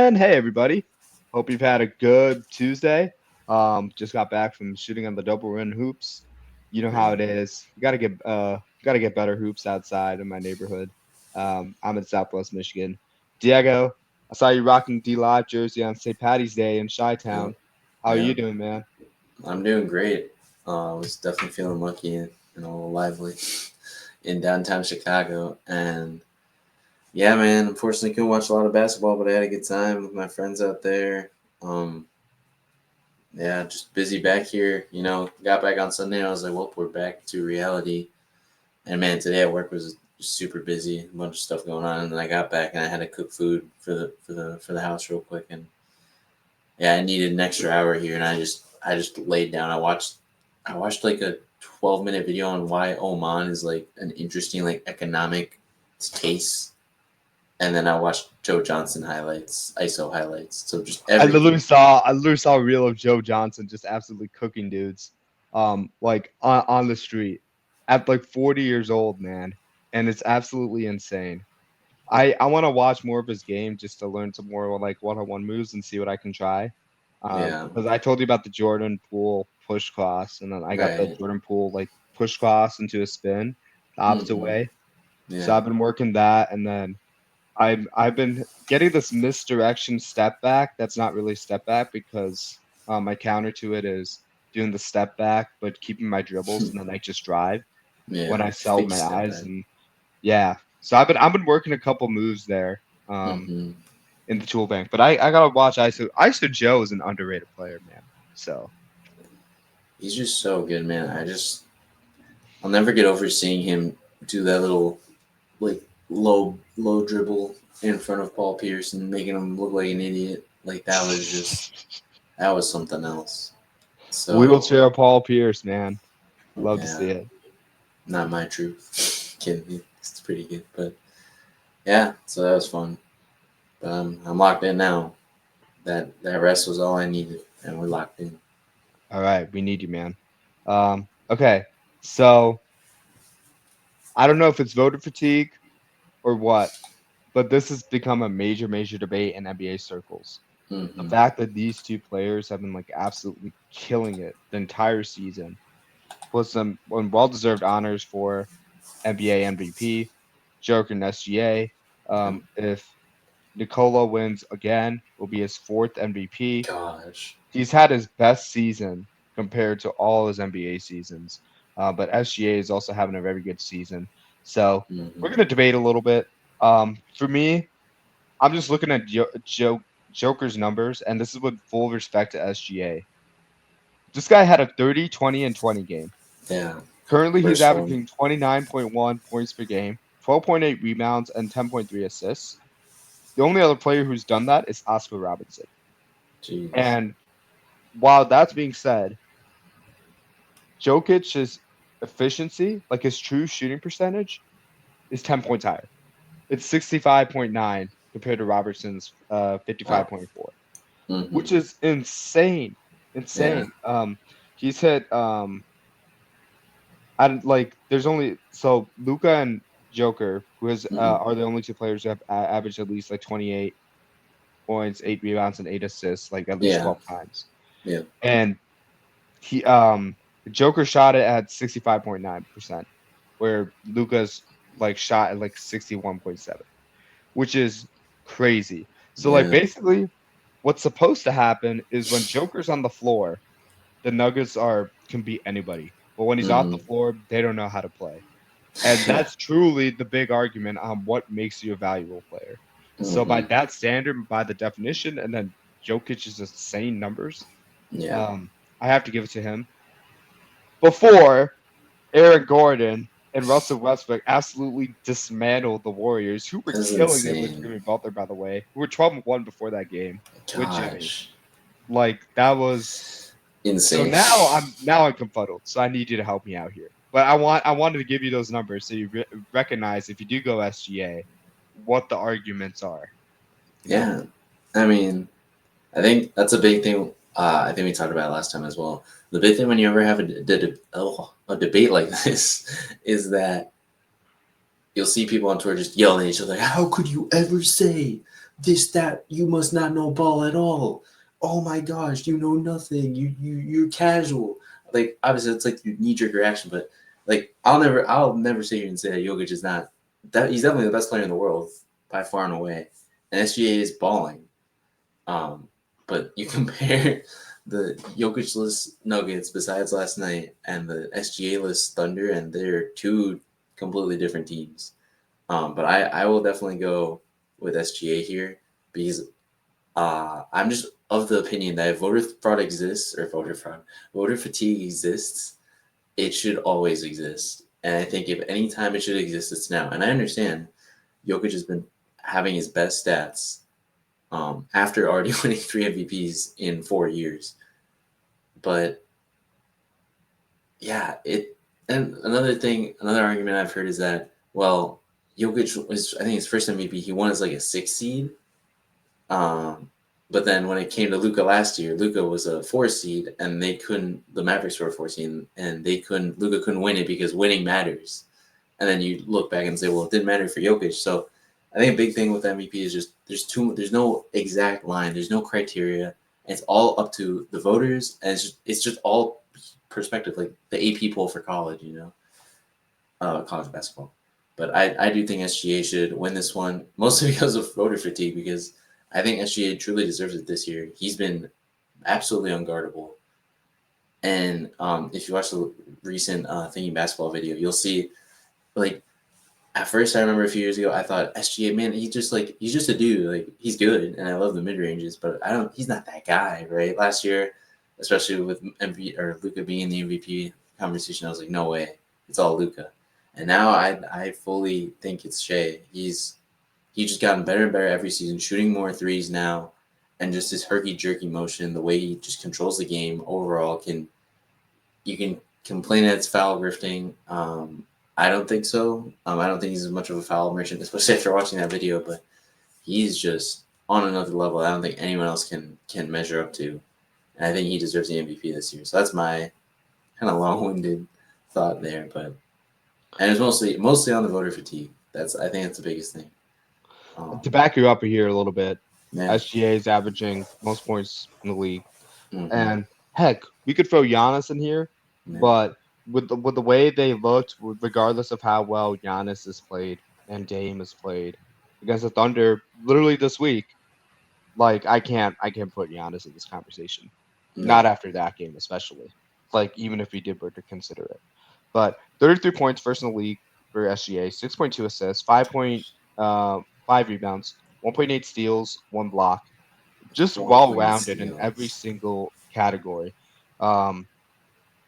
And hey, everybody. Hope you've had a good Tuesday. Just got back from shooting on the double run hoops. You know how Right. it is. Gotta get better hoops outside in my neighborhood. I'm in Southwest Michigan. Diego, I saw you rocking D Live jersey on St. Patty's Day in Yep. Chi-Town. How are you Yep. doing, man? I'm doing great. I was definitely feeling lucky and a little lively in downtown Chicago. And yeah, man, unfortunately couldn't watch a lot of basketball, but I had a good time with my friends out there. Um, yeah, just busy back here. Got back on Sunday. And I was like, well, we're back to reality. And man, today at work was super busy, a bunch of stuff going on. And then I got back and I had to cook food for the house real quick. And yeah, I needed an extra hour here, and I just laid down. I watched like a 12-minute video on why Oman is like an interesting like economic case, and then I watched Joe Johnson highlights, ISO highlights. So just everything. I literally saw a reel of Joe Johnson just absolutely cooking dudes, like on the street at like 40 years old, man, and it's absolutely insane. I want to watch more of his game just to learn some more like one-on-one moves and see what I can try. Yeah. Because I told you about the Jordan Poole push cross, and then I got the Right. Jordan Poole like push cross into a spin the opposite Mm-hmm. way. So Yeah. I've been working that, and then I've been getting this misdirection step back. That's not really step back because my counter to it is doing the step back, but keeping my dribbles, and then I just drive Yeah. when I sell Fake my step eyes, back. and yeah. So I've been working a couple moves there Mm-hmm. in the tool bank, but I gotta watch ISO. ISO Joe is an underrated player, man. So He's just so good, man. I'll never get over seeing him do that little like low dribble in front of Paul Pierce and making him look like an idiot. Like that was something else. So wheelchair Paul Pierce, man. Love to yeah, see it. not my truth. Kidding, it's pretty good, but yeah. So that was fun. But I'm locked in now. That rest was all I needed, and we're locked in. All right, we need you, man. Okay, so I don't know if it's voter fatigue or what, but this has become a major debate in NBA circles. The Mm-hmm. fact that these two players have been like absolutely killing it the entire season puts them on well-deserved honors for NBA MVP, Joker and SGA. Yep. If Nikola wins again, will be his fourth MVP. Gosh. He's had his best season compared to all his NBA seasons. But SGA is also having a very good season. So we're Mm-hmm. going to debate a little bit. For me, I'm just looking at Joker's numbers, and this is with full respect to SGA. This guy had a 30, 20, and 20 game. Yeah. Currently, he's First one. averaging 29.1 points per game, 12.8 rebounds, and 10.3 assists. The only other player who's done that is Oscar Robinson. Jeez. And while that's being said, Jokic's efficiency, like his true shooting percentage, is 10 points higher. It's 65.9 compared to Robertson's Wow. 55.4, Mm-hmm. which is insane. Yeah. Insane. He's hit I don't like there's only so Luka and Joker, who has Mm-hmm. are the only two players who have averaged at least like 28 points, 8 rebounds, and 8 assists, like at least Yeah. 12 times. Yeah. And he Joker shot it at 65.9%, where Luca's like shot at like 61.7, which is crazy. So like Yeah. basically what's supposed to happen is when Joker's on the floor, the Nuggets are can beat anybody. But when he's off Mm-hmm. the floor, they don't know how to play. And Yeah. that's truly the big argument on what makes you a valuable player. So by Mm-hmm. that standard, by the definition, and then Jokic's insane numbers, Yeah. um, I have to give it to him. Before Aaron Gordon and Russell Westbrook absolutely dismantled the Warriors, who were That's killing it with insane. Jimmy Butler, by the way, who were 12-1 before that game with Jimmy. Gosh. Like that was so Insane. now I'm confuddled. So I need you to help me out here. But I wanted to give you those numbers so you recognize if you do go SGA, what the arguments are. You know. Yeah. I mean, I think that's a big thing. I think we talked about it last time as well. The big thing when you ever have a debate like this is that you'll see people on Twitter just yelling at each other, "How could you ever say that you must not know ball at all. Oh my gosh, you know nothing. You're casual. Like obviously it's like your knee jerk reaction, but like I'll never sit here and say that Jokic is not that he's definitely the best player in the world by far and away. And SGA is balling. Um, but you compare the Jokic-less Nuggets besides last night and the SGA-less Thunder, and they're two completely different teams. But I will definitely go with SGA here because I'm just of the opinion that if voter fraud exists or voter fatigue exists, it should always exist. And I think if any time it should exist, it's now. And I understand Jokic has been having his best stats after already winning 3 MVPs in 4 years. But yeah, it and another argument I've heard is that well, Jokic was I think his first MVP he won as like a 6 seed. Um, but then when it came to Luka last year, Luka was a 4 seed, and they couldn't. The Mavericks were a 4 seed, and they couldn't. Luka couldn't win it because winning matters. And then you look back and say, well, it didn't matter for Jokic. So I think a big thing with MVP is just there's no exact line, there's no criteria. And it's all up to the voters, and it's just all perspective, like the AP poll for college, college basketball. But I do think SGA should win this one, mostly because of voter fatigue, because I think SGA truly deserves it this year. He's been absolutely unguardable. And if you watch the recent Thinking Basketball video, you'll see, like, at first I remember a few years ago, I thought SGA, man, he's just a dude. Like, he's good, and I love the mid ranges, but he's not that guy, right? Last year, especially with MVP or Luka being in the MVP conversation, I was like, no way, it's all Luka. And now I fully think it's Shai. He's just gotten better and better every season, shooting more threes now, and just his herky jerky motion, the way he just controls the game overall you can complain that it's foul grifting. I don't think so. I don't think he's as much of a foul merchant, especially after watching that video. But he's just on another level. I don't think anyone else can measure up to, and I think he deserves the MVP this year. So that's my kind of long-winded thought there. But and it's mostly on the voter fatigue. I think that's the biggest thing. To back you up here a little bit, Yeah. SGA is averaging most points in the league. Mm-hmm. And heck, we could throw Giannis in here, Yeah. but with the way they looked, regardless of how well Giannis has played and Dame has played against the Thunder, literally this week, like I can't put Giannis in this conversation. Yeah. Not after that game, especially. Like even if we did were to consider it. But 33 points first in the league for SGA, 6.2 assists, 5 rebounds, 1.8 steals, 1 block, just One well point rounded in every steals. single category. Um,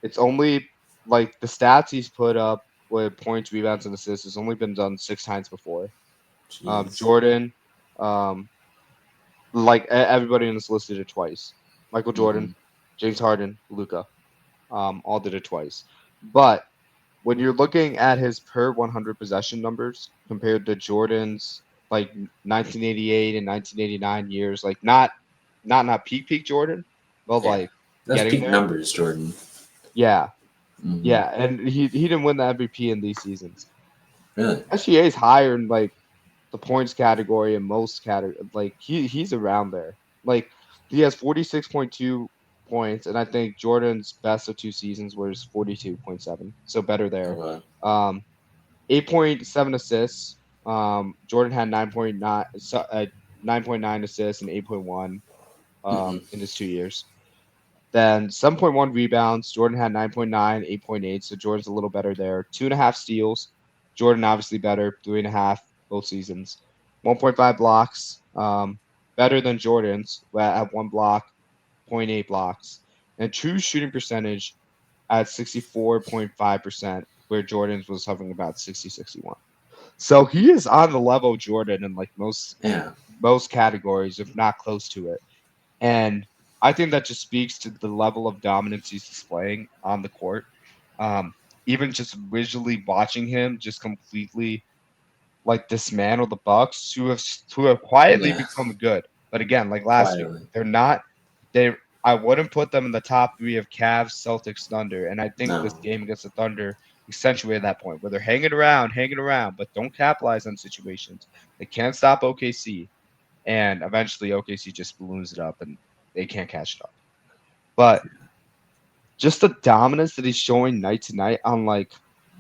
it's only like the stats he's put up with points, rebounds, and assists has only been done 6 times before. Jeez. Jordan, um, like everybody in this list did it twice. Michael Mm-hmm. Jordan, James Harden, Luka, all did it twice. But when you're looking at his per 100 possession numbers compared to Jordan's like 1988 and 1989 years, like not peak Jordan, but Yeah. like That's getting peak there. numbers, Jordan. Yeah, Mm-hmm. yeah, and he didn't win the MVP in these seasons. Really? SGA is higher in like the points category and most category. Like he's around there. Like he has 46.2 points, and I think Jordan's best of 2 seasons was 42.7, so better there. Okay. Um, 8.7 assists. Jordan had 9.9 assists and 8.1 Mm-hmm. in his 2 years. Then 7.1 rebounds. Jordan had 9.9, 8.8. So Jordan's a little better there. 2.5 steals. Jordan obviously better. 3.5 both seasons. 1.5 blocks. Better than Jordan's at 1 block, zero point 0.8 blocks. And true shooting percentage at 64.5%, where Jordan's was hovering about 60-61. So he is on the level of Jordan in like Yeah. most categories, if not close to it. And I think that just speaks to the level of dominance he's displaying on the court. Um, Even just visually watching him just completely like dismantle the Bucks, who have quietly Yeah. become good. But again, like last year, Quietly. they're not. They I wouldn't put them in the top three of Cavs, Celtics, Thunder. And I think this No. game against the Thunder accentuated that point where they're hanging around, but don't capitalize on situations. They can't stop OKC. and eventually OKC just balloons it up and they can't catch it up. But just the dominance that he's showing night to night on like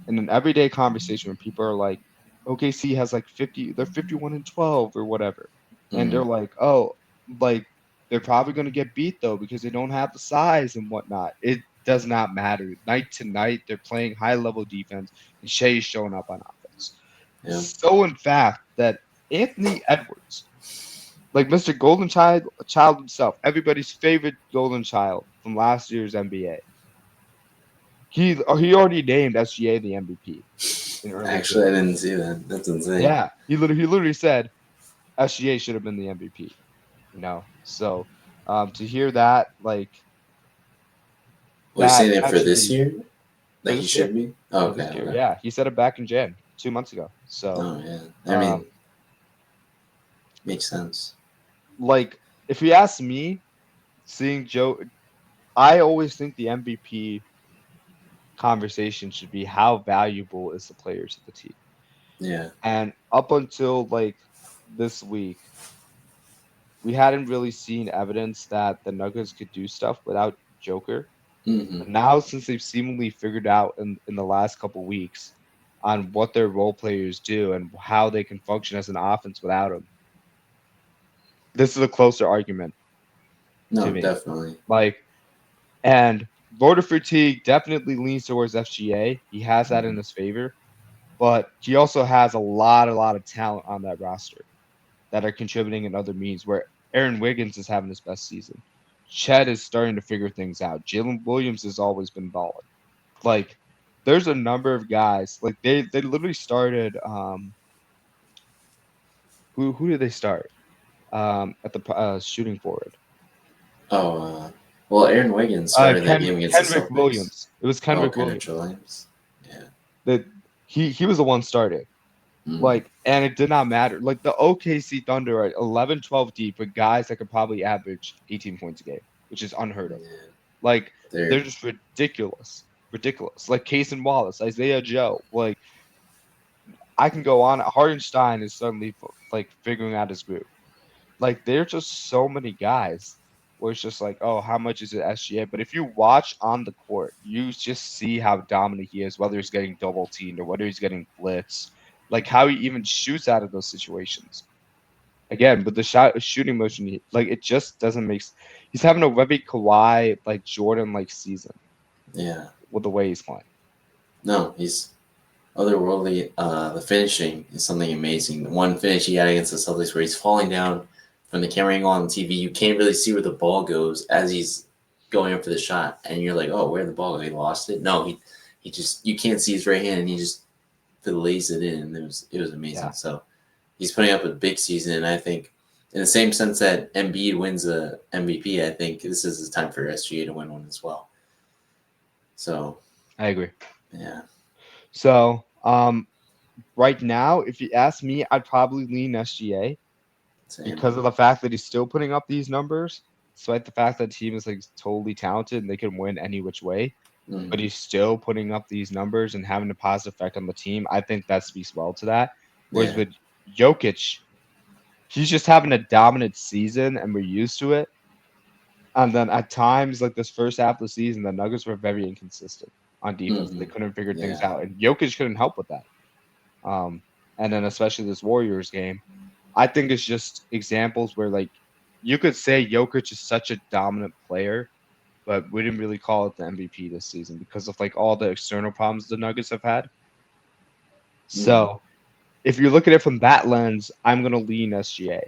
in an everyday conversation when people are like, OKC has like 50, they're 51-12 or whatever. And Mm-hmm. they're like, oh, like they're probably going to get beat though because they don't have the size and whatnot. It does not matter. Night to night, they're playing high level defense and Shea is showing up on offense. Yeah. So, in fact, that Anthony Edwards, like Mr. Child himself, everybody's favorite Golden Child from last year's NBA. He already named SGA the MVP in early Actually, I January. didn't see that. That's insane. Yeah, he literally said SGA should have been the MVP. You know, so to hear that Well, you saying it that for should this be year? for Like he this year should be? Oh, for okay, this year. okay. Yeah, he said it back in Jan 2 months ago. So Oh, yeah. I mean, um, makes sense. like if you ask me, seeing Joe, I always think the MVP conversation should be how valuable is the players of the team. Yeah. And up until like this week, we hadn't really seen evidence that the Nuggets could do stuff without Joker. Mm-hmm. But now, since they've seemingly figured out in the last couple weeks on what their role players do and how they can function as an offense without him, this is a closer argument to No, me. definitely. Like, and voter fatigue definitely leans towards FGA. He has that in Mm-hmm. his favor, but he also has a lot of talent on that roster that are contributing in other means. Where Aaron Wiggins is having his best season, Chet is starting to figure things out. Jalen Williams has always been balling. Like, there's a number of guys. Like they literally started. Who did they start? At the shooting forward. Oh, well, Aaron Wiggins started that game against the Kendrick Celtics. Williams. It was Oh, Kendrick Kendrick Williams. Williams. Yeah. That he was the one starting. Mm-hmm. Like, and it did not matter. Like the OKC Thunder are 11, 12 deep with guys that could probably average 18 points a game, which is unheard of. Yeah. Like, They're they're just ridiculous. Ridiculous. Like Case Wallace, Isaiah Joe. Like, I can go on. Hardenstein is suddenly like figuring out his groove. Like, there's just so many guys where it's just like, oh, how much is it SGA? But if you watch on the court, you just see how dominant he is, whether he's getting double teamed or whether he's getting blitzed, like how he even shoots out of those situations. Again, with the shooting motion, like it just doesn't make. He's having a very Kawhi like Jordan like season yeah. with the way he's playing. No, he's otherworldly. The finishing is something amazing. The one finish he had against the Celtics where he's falling down from the camera angle on TV, you can't really see where the ball goes as he's going up for the shot, and you're like, oh, where'd the ball go? He lost it. No, he just you can't see his right hand, and he just lays it in. And it was amazing. Yeah, So he's putting up a big season, and I think in the same sense that Embiid wins the MVP, I think this is the time for SGA to win one as well. So I agree. yeah, So, right now, if you ask me, I'd probably lean SGA same. because of the fact that he's still putting up these numbers, despite the fact that the team is like totally talented and they can win any which way. But Mm-hmm. he's still putting up these numbers and having a positive effect on the team. I think that speaks well to that. Whereas Yeah. with Jokic, he's just having a dominant season and we're used to it. And then at times, like this first half of the season, the Nuggets were very inconsistent on defense. Mm-hmm. They couldn't figure things Yeah. out. And Jokic couldn't help with that. Um, and then especially this Warriors game, I think it's just examples where like you could say Jokic is such a dominant player, but we didn't really call it the MVP this season because of like all the external problems the Nuggets have had. Mm-hmm. So if you look at it from that lens, I'm gonna lean SGA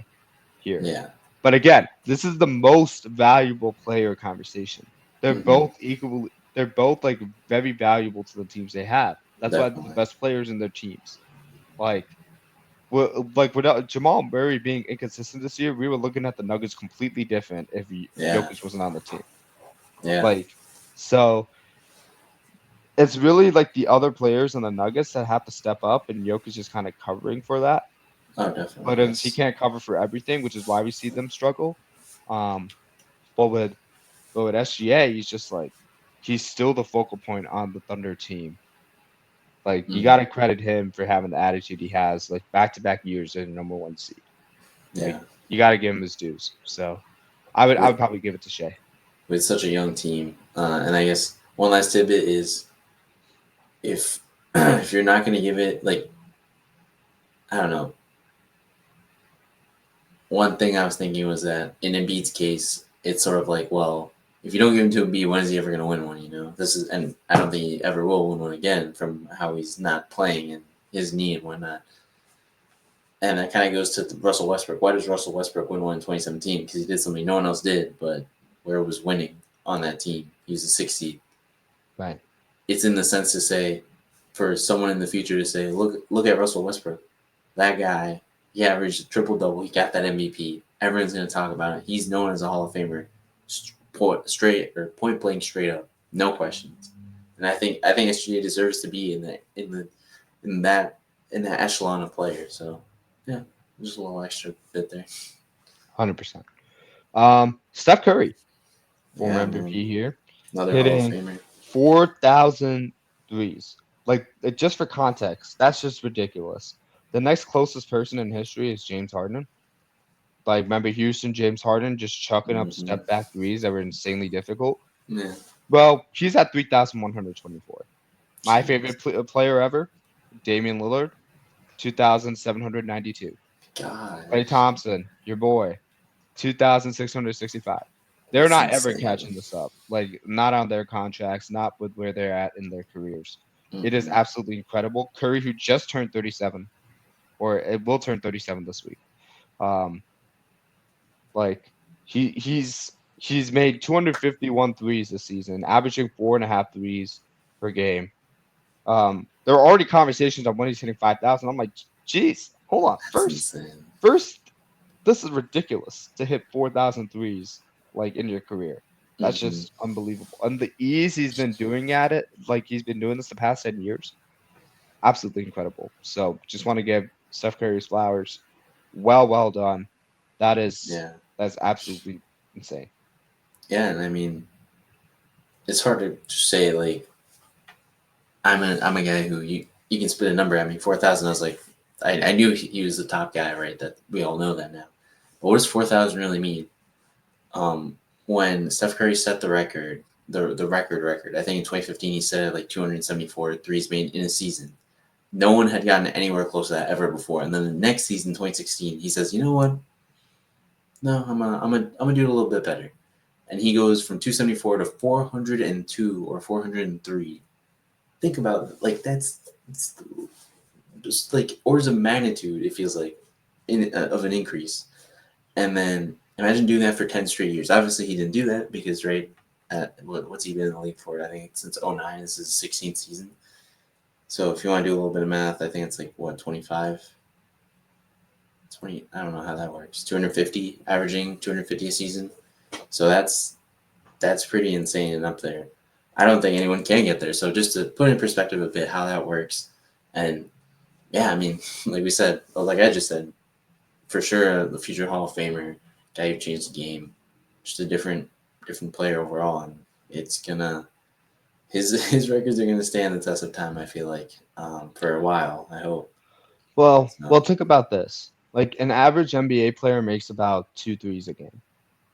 here. Yeah. But again, this is the most valuable player conversation. They're Mm-hmm. both equally they're both like very valuable to the teams they have. That's why they're the Definitely. best players in their teams. Like like without Jamal Murray being inconsistent this year, we were looking at the Nuggets completely different if Yeah. Jokic wasn't on the team. Yeah. Like, so it's really like the other players in the Nuggets that have to step up, and Jokic is kind of covering for that. Oh, definitely. But he Yes. can't cover for everything, which is why we see them struggle. Um, but with SGA, he's just like he's still the focal point on the Thunder team. Like you Mm-hmm. got to credit him for having the attitude he has, like back to back years as a number one seed. Yeah. Like you got to give him his dues. So I would with probably give it to Shea. with such a young team. And I guess one last tidbit is if if you're not going to give it like I don't know. One thing I was thinking was that in Embiid's case, it's sort of like, well, if you don't give him to Embiid, when is he ever going to win one? This is, and I don't think he ever will win one again from how he's not playing and his knee and whatnot. And that kind of goes to Russell Westbrook. Why does Russell Westbrook win one in 2017? Because he did something no one else did, but where it was winning on that team. He was a 60. Right. It's in the sense to say, for someone in the future to say, look at Russell Westbrook. That guy, he averaged a triple double. He got that MVP. Everyone's going to talk about it. He's known as a Hall of Famer, point blank straight up, no questions. And I think SGA deserves to be in that echelon of players. So yeah, just a little extra bit there. 100%. Steph Curry, former Yeah, man, MVP here, another Hall of hitting Famer. 4,000 threes. Like, just for context, that's just ridiculous. The next closest person in history is James Harden. Like, remember Houston, James Harden just chucking up Mm-hmm. step back threes that were insanely difficult. Yeah, Well, he's at 3,124. My favorite jeez, player ever, Damian Lillard, 2,792. Klay gosh, Thompson, your boy, 2,665. They're that's not ever insane. catching this up. Like, not on their contracts, not with where they're at in their careers. It is Mm-hmm. absolutely incredible. Curry, who just turned 37, or it will turn 37 this week. Um, like he's made 251 threes this season, averaging 4.5 threes per game. There are already conversations on when he's hitting 5,000. I'm like, geez, hold on. That's insane. First, this is ridiculous to hit 4,000 threes like in your career. That's Mm-hmm. just unbelievable. And the ease he's been doing at it, like he's been doing this the past 10 years, absolutely incredible. So just want to give Steph Curry's flowers. Well done. That is Yeah, that's absolutely insane. yeah, and I mean, it's hard to say like I'm a guy who you can spit a number at me 4,000. I was like, I knew he was the top guy, right? That we all know that now. But what does 4,000 really mean? Um, when Steph Curry set the record, the record, I think in 2015 he set it like 274 threes made in a season. No one had gotten anywhere close to that ever before. And then the next season, 2016, he says, you know what? No, I'm gonna do it a little bit better. And he goes from 274 to 402 or 403. Think about it. Like it's just like orders of magnitude. It feels like of an increase. And then imagine doing that for 10 straight years. Obviously, he didn't do that because right. What's he been in the league for? I think since '09. This is his 16th season. So if you want to do a little bit of math, I think it's like what 25, 20. I don't know how that works. 250, averaging 250 a season. So that's pretty insane and up there. I don't think anyone can get there. So just to put in perspective a bit how that works, and yeah, I mean, like we said, like I just said, for sure, the future Hall of Famer, guy who changed the game, just a different player overall, and it's gonna his records are gonna stand the test of time. I feel like for a while. I hope. Well, So think about this. Like an average NBA player makes about two threes a game,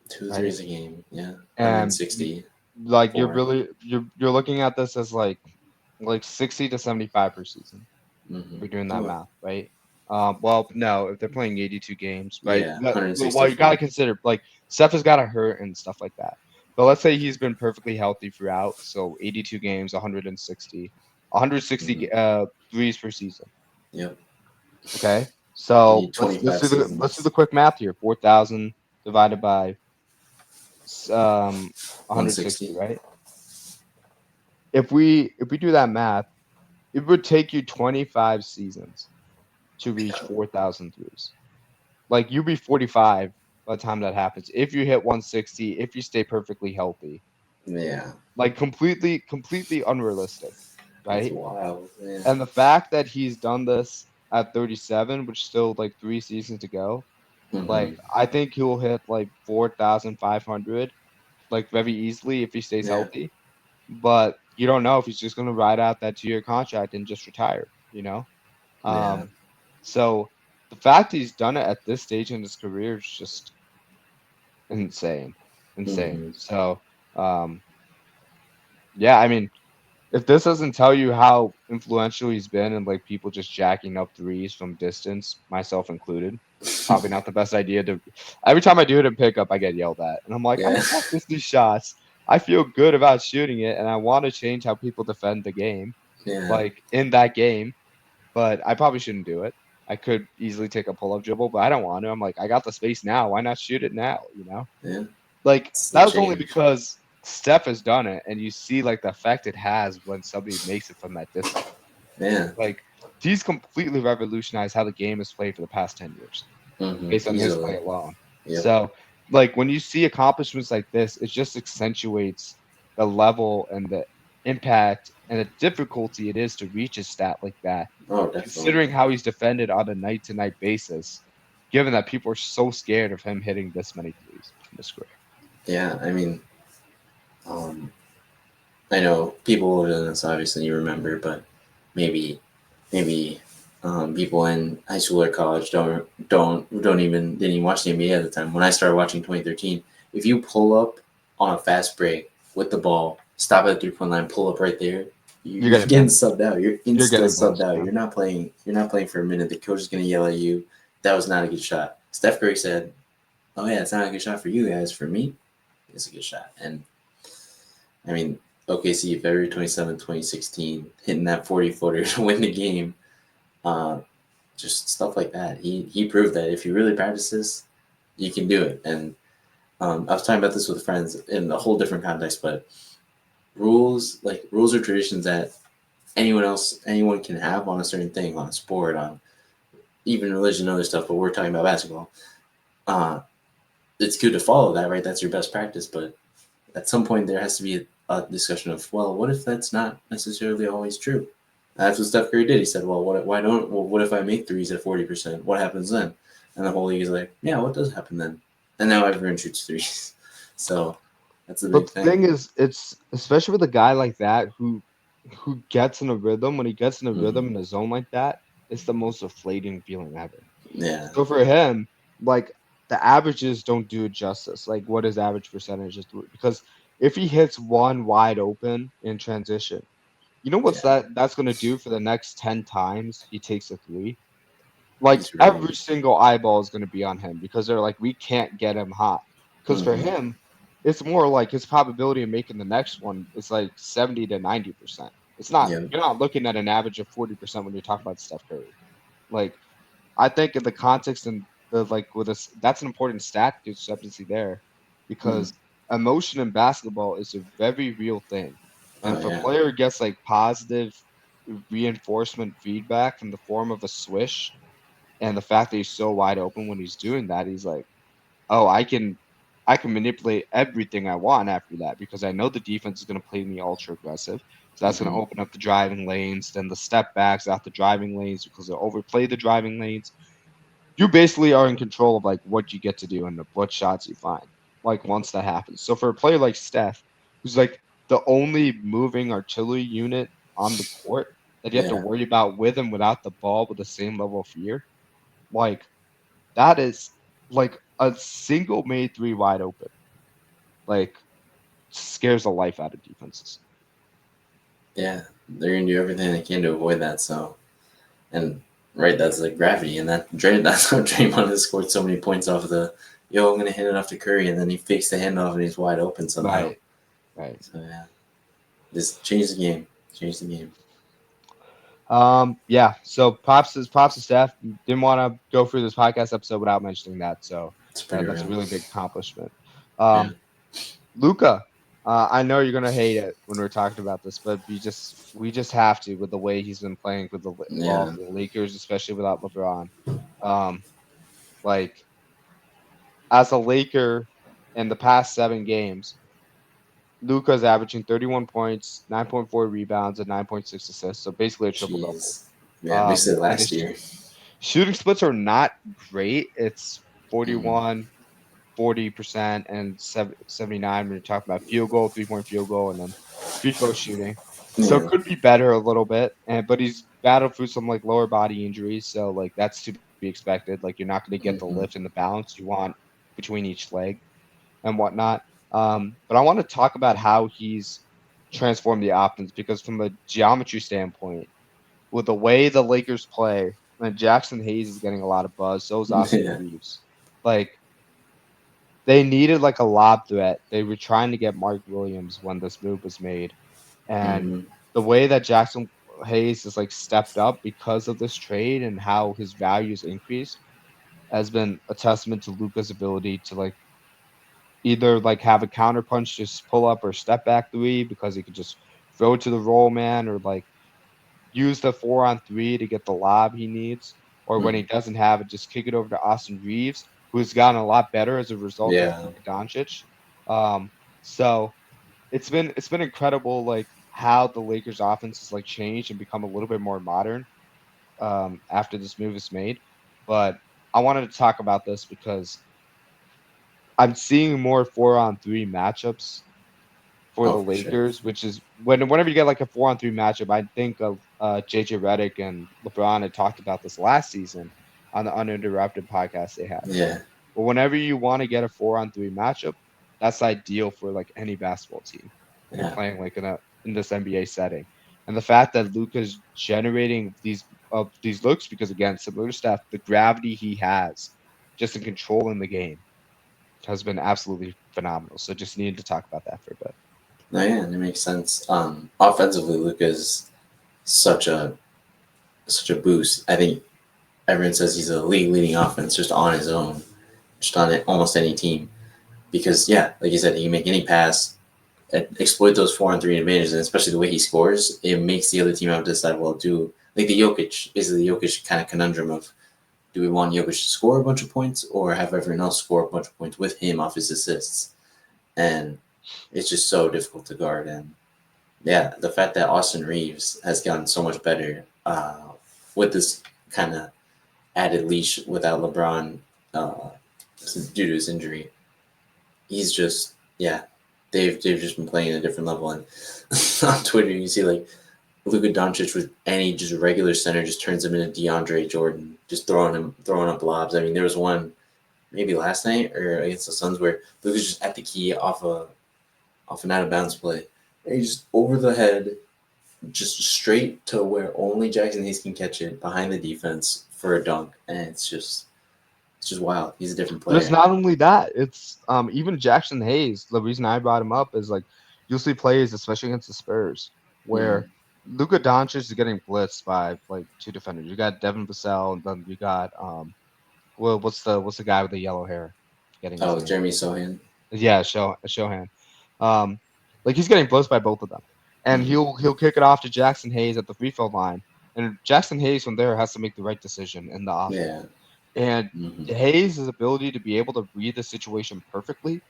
two right? threes a game, yeah, And like you're 164. really you're looking at this as like 60 to 75 per season. We're doing Mm-hmm. that Well, math, right? Well, no, if they're playing 82 games, right? yeah, Well, you got to 164. consider like Steph has got to hurt and stuff like that. But let's say he's been perfectly healthy throughout, so 82 games, 160, 160 Mm-hmm. threes per season. Yep. Okay, You so need let's 25 do the seasons. quick math here. 4,000 divided by 160, 160. right? If we do that math, it would take you 25 seasons to reach 4,000 threes. Like you'd be 45 by the time that happens. If you hit 160, if you stay perfectly healthy, Yeah, like completely unrealistic, that's right? wild. Yeah. And the fact that he's done this at 37, which still like 3 seasons to go, Mm-hmm. like I think he'll hit like 4,500 like very easily if he stays Yeah. healthy. But you don't know if he's just gonna ride out that 2-year contract and just retire, you know? Yeah. So the fact he's done it at this stage in his career is just insane, insane. Mm-hmm. So, um, yeah, I mean, if this doesn't tell you how influential he's been and like people just jacking up threes from distance, myself included, probably not the best idea to. Every time I do it in pickup, I get yelled at, and I'm like, I Yeah, practice these shots. I feel good about shooting it, and I want to change how people defend the game, yeah, like in that game. But I probably shouldn't do it. I could easily take a pull up dribble, but I don't want to. I'm like, I got the space now. Why not shoot it now? You know. yeah. Like, It's the that was only change. because Steph has done it, and you see, like, the effect it has when somebody makes it from that distance. Yeah. Like, he's completely revolutionized how the game is played for the past 10 years Mm-hmm. based on his Easily. play alone. Yep. So, like, when you see accomplishments like this, it just accentuates the level and the impact and the difficulty it is to reach a stat like that, Oh, definitely. considering how he's defended on a night-to-night basis, given that people are so scared of him hitting this many threes in his career. Yeah. I mean, um, I know people older than us, obviously, you remember, but maybe, maybe, people in high school or college don't even didn't even watch the NBA at the time. When I started watching 2013, if you pull up on a fast break with the ball, stop at the 3 point line, pull up right there, You're you're getting getting benched. subbed out. You're You're insta getting subbed benched, out. man. You're not playing. You're not playing for a minute. The coach is gonna yell at you. That was not a good shot. Steph Curry said, "Oh yeah, it's not a good shot for you guys. For me, it's a good shot." And I mean, OKC, February 27, 2016, hitting that 40 footer to win the game. Uh, just stuff like that. He proved that if you really practice this, you can do it. And I was talking about this with friends in a whole different context, but rules or traditions that anyone can have on a certain thing, on a sport, on even religion and other stuff, but we're talking about basketball. Uh, it's good to follow that, right? That's your best practice, but at some point there has to be a discussion of, well, what if that's not necessarily always true? That's what Steph Curry did. He said, well, why don't, well, what if I make threes at 40%? What happens then? And the whole league is like, yeah, what does happen then? And now everyone shoots threes. So that's the But big the thing. thing is, it's especially with a guy like that who gets in a rhythm. When he gets in a Hmm. rhythm in a zone like that, it's the most deflating feeling ever. Yeah. So for him, like the averages don't do it justice. Like what his average percentage is because if he hits one wide open in transition, you know what's Yeah. that's gonna do for the next 10 times he takes a three? Like He's every really, single eyeball is gonna be on him because they're like, we can't get him hot. Because for hmm, him, it's more like his probability of making the next one is like 70 to 90%. It's not yeah. you're not looking at an average of 40% when you're talking about Steph Curry. Like I think in the context and the like with this, that's an important stat discrepancy there Hmm. because emotion in basketball is a very real thing. And Oh, if a yeah. player gets like positive reinforcement feedback in the form of a swish and the fact that he's so wide open when he's doing that, he's like, oh, I can manipulate everything I want after that because I know the defense is going to play me ultra aggressive. So that's going to Hmm. open up the driving lanes, then the step backs out the driving lanes because they'll overplay the driving lanes. You basically are in control of like what you get to do and what shots you find. Like once that happens. So for a player like Steph, who's like the only moving artillery unit on the court that you have to Yeah. worry about with and without the ball with the same level of fear, like that is like a single made three wide open. Like scares the life out of defenses. Yeah. They're going to do everything they can to avoid that. So, and right, that's like gravity, and that's how Draymond has scored so many points off of the yo, I'm gonna hit it off to Curry, and then he fakes the handoff and he's wide open somehow. Right. Right. So yeah, just change the game, change the game. Yeah. So props to Steph. Didn't want to go through this podcast episode without mentioning that. So It's pretty that's a real. really big accomplishment. Yeah. Um, Luca. I know you're gonna hate it when we're talking about this, but we just have to with the way he's been playing with Yeah. for the Lakers, especially without LeBron. Um, like as a Laker in the past 7 games, Luka's averaging 31 points, 9.4 rebounds, and 9.6 assists. So basically a triple double. Jeez. Yeah, we said And last his year. shooting splits are not great. It's Mm. 41, 40%, and 79 when you're talking about field goal, 3 point field goal, and then free throw shooting. So it Yeah. could be better a little bit. But he's battled through some like lower body injuries. So like that's to be be expected. Like you're not going to get the Hmm. lift and the balance you want between each leg and whatnot. But I want to talk about how he's transformed the offense because from a geometry standpoint, with the way the Lakers play, and Jackson Hayes is getting a lot of buzz, so is Austin Yeah. Reeves. Like they needed like a lob threat. They were trying to get Mark Williams when this move was made. And Hmm. the way that Jackson Hayes has like stepped up because of this trade and how his values increased has been a testament to Luka's ability to like either like have a counter punch just pull up or step back three because he could just throw it to the roll man or like use the 4-on-3 to get the lob he needs, or when he Hmm. doesn't have it, just kick it over to Austin Reeves, who has gotten a lot better as a result of Yeah. Luka Doncic. Um, so it's been incredible, like how the Lakers' offense has like changed and become a little bit more modern after this move is made. But I wanted to talk about this because I'm seeing more 4-on-3 matchups for Oh, the for sure. Lakers, which is whenever you get like a 4-on-3 matchup, I think of JJ Redick and LeBron had talked about this last season on the Uninterrupted podcast they had. Yeah. But whenever you want to get a 4-on-3 matchup, that's ideal for like any basketball team when you're Yeah. playing like in this NBA setting. And the fact that Luka's generating these looks because again, similar to Steph, the gravity he has just in controlling the game has been absolutely phenomenal. So just needed to talk about that for a bit. No, yeah, it makes sense. Offensively, Luka's such a such a boost. I think everyone says he's a league leading offense just on his own, just on it, almost any team. Because yeah, like you said, he can make any pass, exploit those 4-on-3 advantages, and especially the way he scores, it makes the other team have to decide, well, do like the Jokic, basically the Jokic kind of conundrum of do we want Jokic to score a bunch of points or have everyone else score a bunch of points with him off his assists? And it's just so difficult to guard. And yeah, the fact that Austin Reeves has gotten so much better with this kind of added leash without LeBron uh, due to his injury, he's just yeah. They've just been playing at a different level, and on Twitter you see like Luka Doncic with any just regular center just turns him into DeAndre Jordan, just throwing up lobs. I mean, there was one maybe last night or against the Suns where Luka's just at the key off an out of bounds play, and he just over the head, just straight to where only Jackson Hayes can catch it behind the defense for a dunk, and it's just wild. He's a different But it's player. not only that, it's even Jackson Hayes. The reason I brought him up is like you'll see plays, especially against the Spurs, Mm. where Luka Doncic is getting blitzed by like two defenders. You got Devin Vassell, and then you got well, what's the guy with the yellow hair? Getting his Oh, name. Jeremy Sohan. Yeah, Shohan. Um, like he's getting blitzed by both of them, and Mm. he'll kick it off to Jackson Hayes at the free throw line, and Jackson Hayes from there has to make the right decision in the offense. Yeah. And Hmm. Hayes' ability to be able to read the situation perfectly,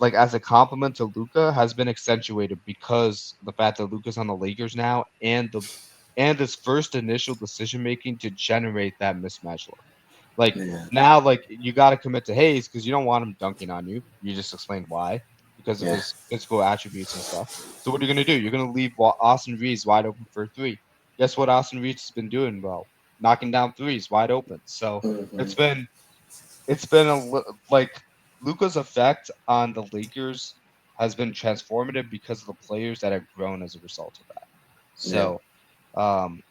like as a compliment to Luca, has been accentuated because the fact that Luca's on the Lakers now and his first initial decision making to generate that mismatch look. Like Yeah. now, like you got to commit to Hayes because you don't want him dunking on you. You just explained why because of Yeah. his physical attributes and stuff. So what are you gonna do? You're gonna leave Austin Reeves wide open for a three. Guess what? Austin Reeves has been doing well, knocking down threes wide open. So Hmm. it's been it's been like Luca's effect on the Lakers has been transformative because of the players that have grown as a result of that. Yeah. So, um,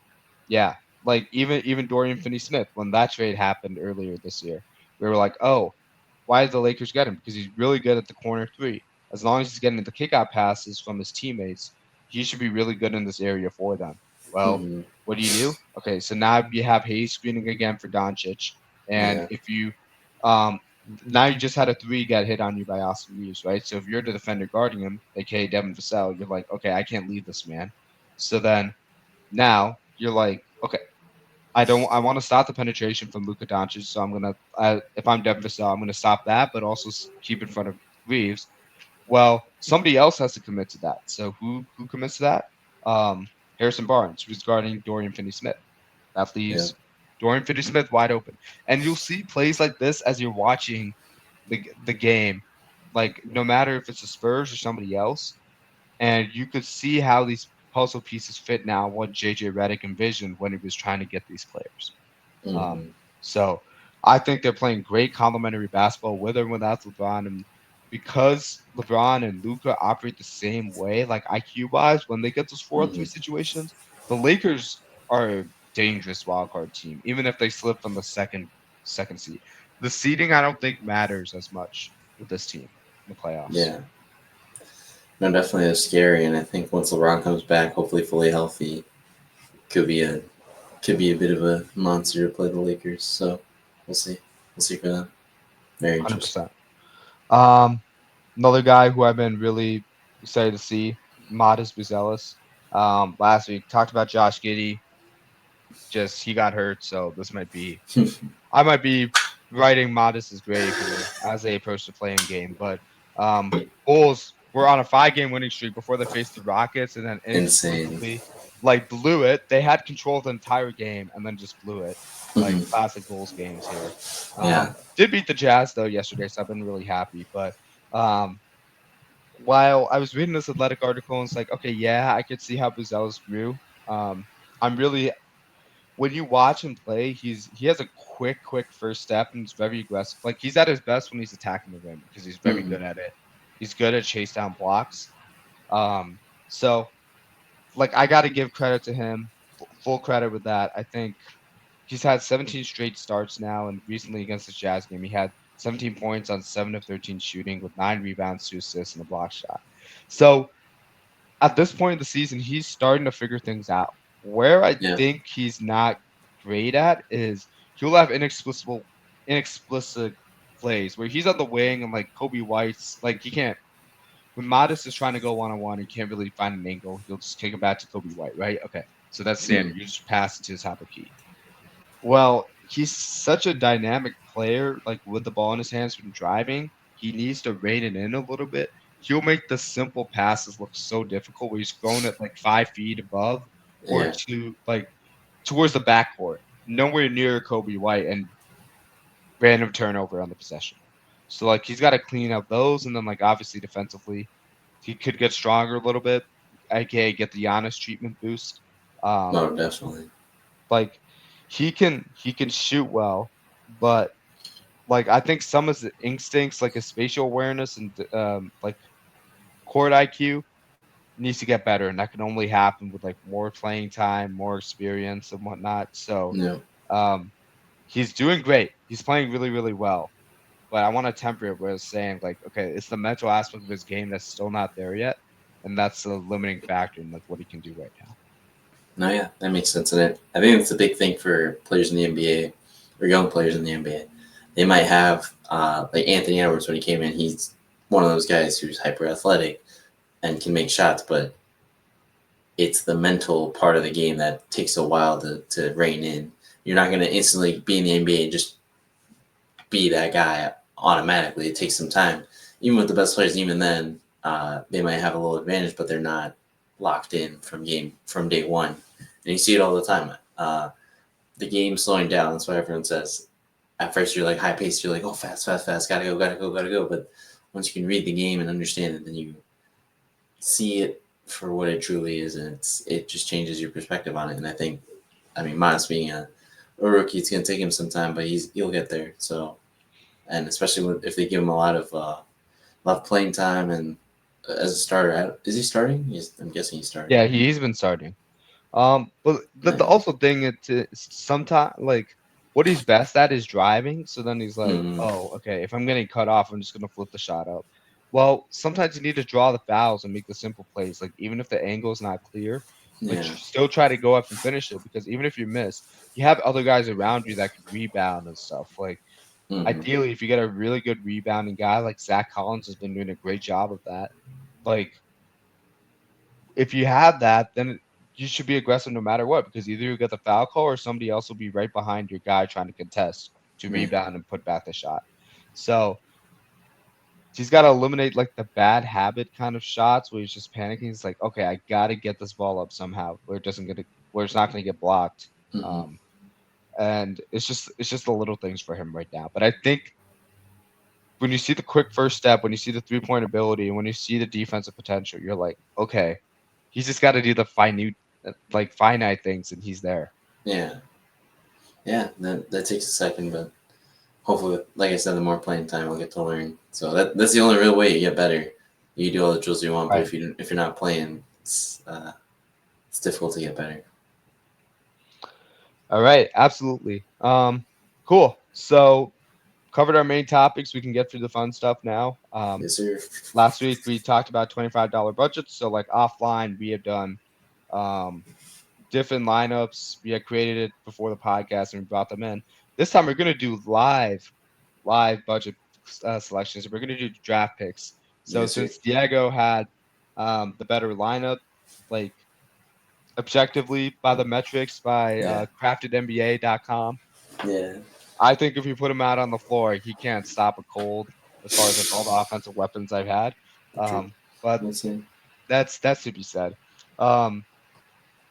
yeah, like even Dorian Finney-Smith when that trade happened earlier this year, we were like, oh, why did the Lakers get him? Because he's really good at the corner three. As long as he's getting the kickout passes from his teammates, he should be really good in this area for them. Well, Hmm. what do? Okay, so now you have Hayes screening again for Doncic, and Yeah. if you um now you just had a three get hit on you by Austin Reeves, right? So if you're the defender guarding him, aka Devin Vassell, you're like, okay, I can't leave this man. So then now you're like, okay, I want to stop the penetration from Luka Doncic, so if I'm Devin Vassell, I'm gonna stop that, but also keep in front of Reeves. Well, somebody else has to commit to that. So who commits to that? Harrison Barnes, who's guarding Dorian Finney-Smith. That Yeah. leaves Dorian Finney-Smith wide open, and you'll see plays like this as you're watching the game. Like no matter if it's the Spurs or somebody else, and you could see how these puzzle pieces fit now what JJ Redick envisioned when he was trying to get these players. Um, Hmm. So I think they're playing great complementary basketball with or without LeBron. And because LeBron and Luka operate the same way, like IQ wise, when they get those 4-3 Hmm. situations, the Lakers are a dangerous wild card team, even if they slip from the second seed. The seeding I don't think matters as much with this team in the playoffs. Yeah, no, definitely is scary. And I think once LeBron comes back, hopefully fully healthy, could be a could be a bit of a monster to play the Lakers. So we'll see. We'll see for that. Very interesting. 100%. Um, Another guy who I've been really excited to see, Modest Buzelis. Last week talked about Josh Giddey. Just he got hurt, so this might be I might be writing Modest's grave here as they approach the playing game. But Bulls were on a 5-game winning streak before they faced the Rockets, and then Insane. inexplicably like blew it. They had control of the entire game and then just blew it. Like Hmm. classic Bulls games here. Yeah. Did beat the Jazz though yesterday, so I've been really happy. But um, while I was reading this athletic article, and it's like, okay, yeah, I could see how Buzelis grew. Um, I'm really when you watch him play, he has a quick first step and he's very aggressive. Like he's at his best when he's attacking the rim because he's very Hmm. good at it. He's good at chase down blocks. So like I got to give credit to him, full credit with that. I think he's had 17 straight starts now, and recently against the Jazz game, he had 17 points on 7 of 13 shooting with 9 rebounds, 2 assists, and a block shot. So at this point in the season, he's starting to figure things out. Where I Yeah. think he's not great at is he'll have inexplicit plays where he's on the wing and like Kobe White's like he can't when Modest is trying to go one on one, he can't really find an angle. He'll just kick it back to Kobe White, right? Okay, so that's Hmm. standard. You just pass it to his top of key. Well, he's such a dynamic player, like with the ball in his hands when driving. He needs to rein it in a little bit. He'll make the simple passes look so difficult where he's thrown it like 5 feet above or Yeah. to like towards the backcourt, nowhere near Kobe White, and random turnover on the possession. So like he's got to clean up those, and then like obviously defensively, he could get stronger a little bit, aka get the Giannis treatment boost. Um, No, definitely. like he can shoot well, but like I think some of his instincts, like his spatial awareness and like court IQ, needs to get better, and that can only happen with like more playing time, more experience, and whatnot. So Yeah. um, he's doing great. He's playing really well. But I want to temper it with saying like, okay, it's the mental aspect of his game that's still not there yet, and that's the limiting factor in like what he can do right now. No, yeah, that makes sense. And I think it's a big thing for players in the NBA or young players in the NBA. They might have like Anthony Edwards when he came in. He's one of those guys who's hyper athletic and can make shots, but it's the mental part of the game that takes a while to rein in. You're not going to instantly be in the NBA and just be that guy automatically. It takes some time. Even with the best players, even then, they might have a little advantage, but they're not locked in from day one. And you see it all the time. The game slowing down. That's why everyone says at first you're like high paced. You're like, oh, fast, gotta go. But once you can read the game and understand it, then you see it for what it truly is, and it just changes your perspective on it. And I think, I mean, Miles being a rookie, it's gonna take him some time, but he'll get there. So, and especially if they give him a lot of playing time and as a starter, is he starting? I'm guessing he's starting. Yeah, he's been starting. But the Nice. also thing it's sometimes like what he's best at is driving. So then he's like, Mm-hmm. oh, okay, if I'm getting cut off, I'm just gonna flip the shot up. Well, sometimes you need to draw the fouls and make the simple plays. Like even if the angle is not clear, like Yeah. you still try to go up and finish it because even if you miss, you have other guys around you that can rebound and stuff. Like Mm-hmm. ideally, if you get a really good rebounding guy like Zach Collins has been doing a great job of that. Like if you have that, then you should be aggressive no matter what because either you get the foul call or somebody else will be right behind your guy trying to contest to Yeah. rebound and put back the shot. So he's got to eliminate like the bad habit kind of shots where he's just panicking. It's like, okay, I got to get this ball up somehow where it's not going to get blocked. Mm-hmm. Um, and it's just the little things for him right now. But I think when you see the quick first step, when you see the 3-point ability, and when you see the defensive potential, you're like, okay, he's just got to do the finite things, and he's there. Yeah. Yeah, that takes a second, but hopefully, like I said, the more playing time, I'll get to learn. So that's the only real way you get better. You do all the drills you want, but Right. if you're not playing, it's difficult to get better. All right. Absolutely. Cool. So covered our main topics. We can get through the fun stuff now. Yes, sir. Last week we talked about $25 budgets. So like offline, we have done um, different lineups. We had created it before the podcast and we brought them in. This time we're gonna do live budget selections. We're gonna do draft picks. So Yes, sir. since Diego had the better lineup, like objectively by the metrics by Yeah. craftednba.com, Yeah. I think if you put him out on the floor, he can't stop a cold as far as like all the offensive weapons I've had. True. But Yes, sir. that's to be said. Um,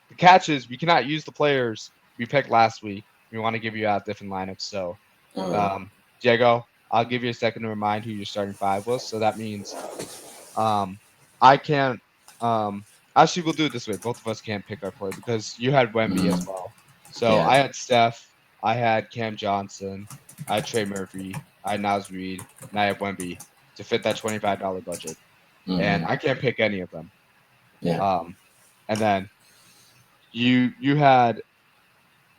the catch is we cannot use the players we picked last week. We want to give you out different lineups. So, Oh, Diego, I'll give you a second to remind who your starting five was. So that means um, I can't. Um, actually, we'll do it this way. Both of us can't pick our player because you had Wemby as mm, well. So yeah. I had Steph, I had Cam Johnson, I had Trey Murphy, I had Naz Reid, and I have Wemby to fit that $25 budget. And Mm-hmm. I can't pick any of them. Yeah. Um, and then you had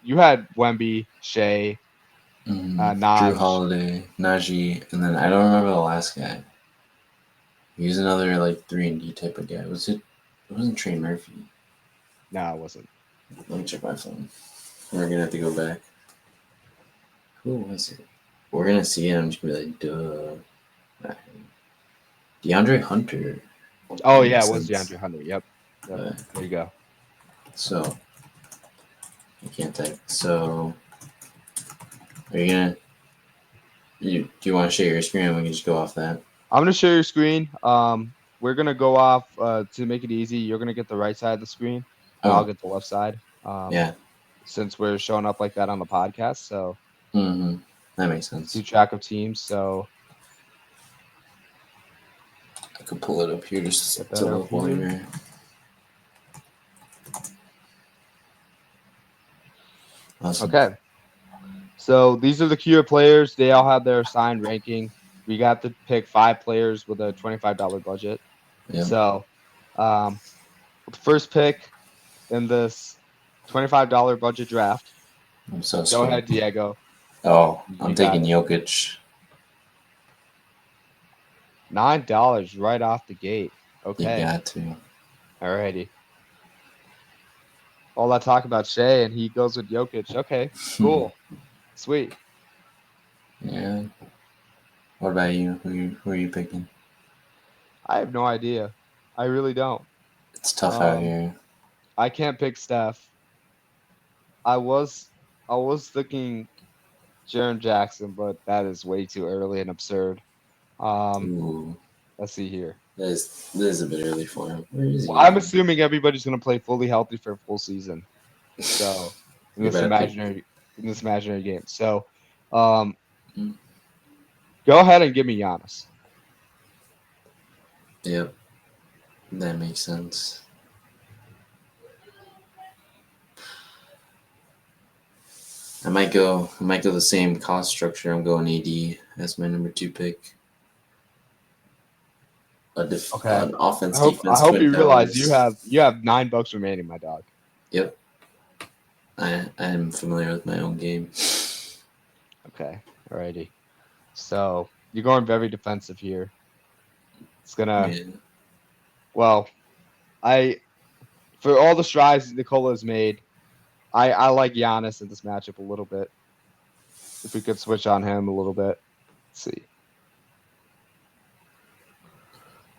Wemby, Shea, Drew Naj. Holiday, Najee, and then I don't remember the last guy. He was another like 3-and-D type of guy. Was it? It wasn't Trey Murphy. No, it wasn't. Let me check my phone. We're gonna have to go back. Who was it? We're gonna see it. I'm just gonna be like, duh. DeAndre Hunter. Oh That yeah, makes it was sense. DeAndre Hunter. Yep. Uh, There you go. so I can't type. So are you gonna? Do you want to share your screen? We can just go off that. I'm gonna share your screen. We're gonna go off to make it easy. You're gonna get the right side of the screen, and I'll Oh, get the left side. yeah. Since we're showing up like that on the podcast, so Mm-hmm. That makes keep sense. track of teams. So I could pull it up here get just to that up look while here. you're here. Awesome. Okay. So these are the Kia players. They all have their assigned ranking. We got to pick 5 players with a $25 budget. Yep. So the first pick in this $25 budget draft. I'm so Go scared. ahead, Diego. Oh, I'm You got taking it. Jokic. $9 right off the gate. You Okay. got to. Alrighty. All that talk about Shea and he goes with Jokic. Okay. Cool. Sweet. Yeah. What about you? Who are you picking? I have no idea. I really don't. It's tough out Um, here. I can't pick Steph. I was I was thinking Jaren Jackson, but that is way too early and absurd. Um, Ooh, let's see here. that is a bit early for him. Where is Well, he I'm at? assuming everybody's gonna play fully healthy for a full season. So in You this better pick. imaginary game. So um, Mm, go ahead and give me Giannis. Yep, that makes sense. I might go the same cost structure. I'm going AD as my number 2 pick. Okay. An offense I defense hope you twin realize towers. you have $9 remaining, my dog. Yep, I am familiar with my own game. Okay. Alrighty. So you're going very defensive here. It's gonna Yeah, well, I for all the strides Nikola has made, I like Giannis in this matchup a little bit. If we could switch on him a little bit. Let's see.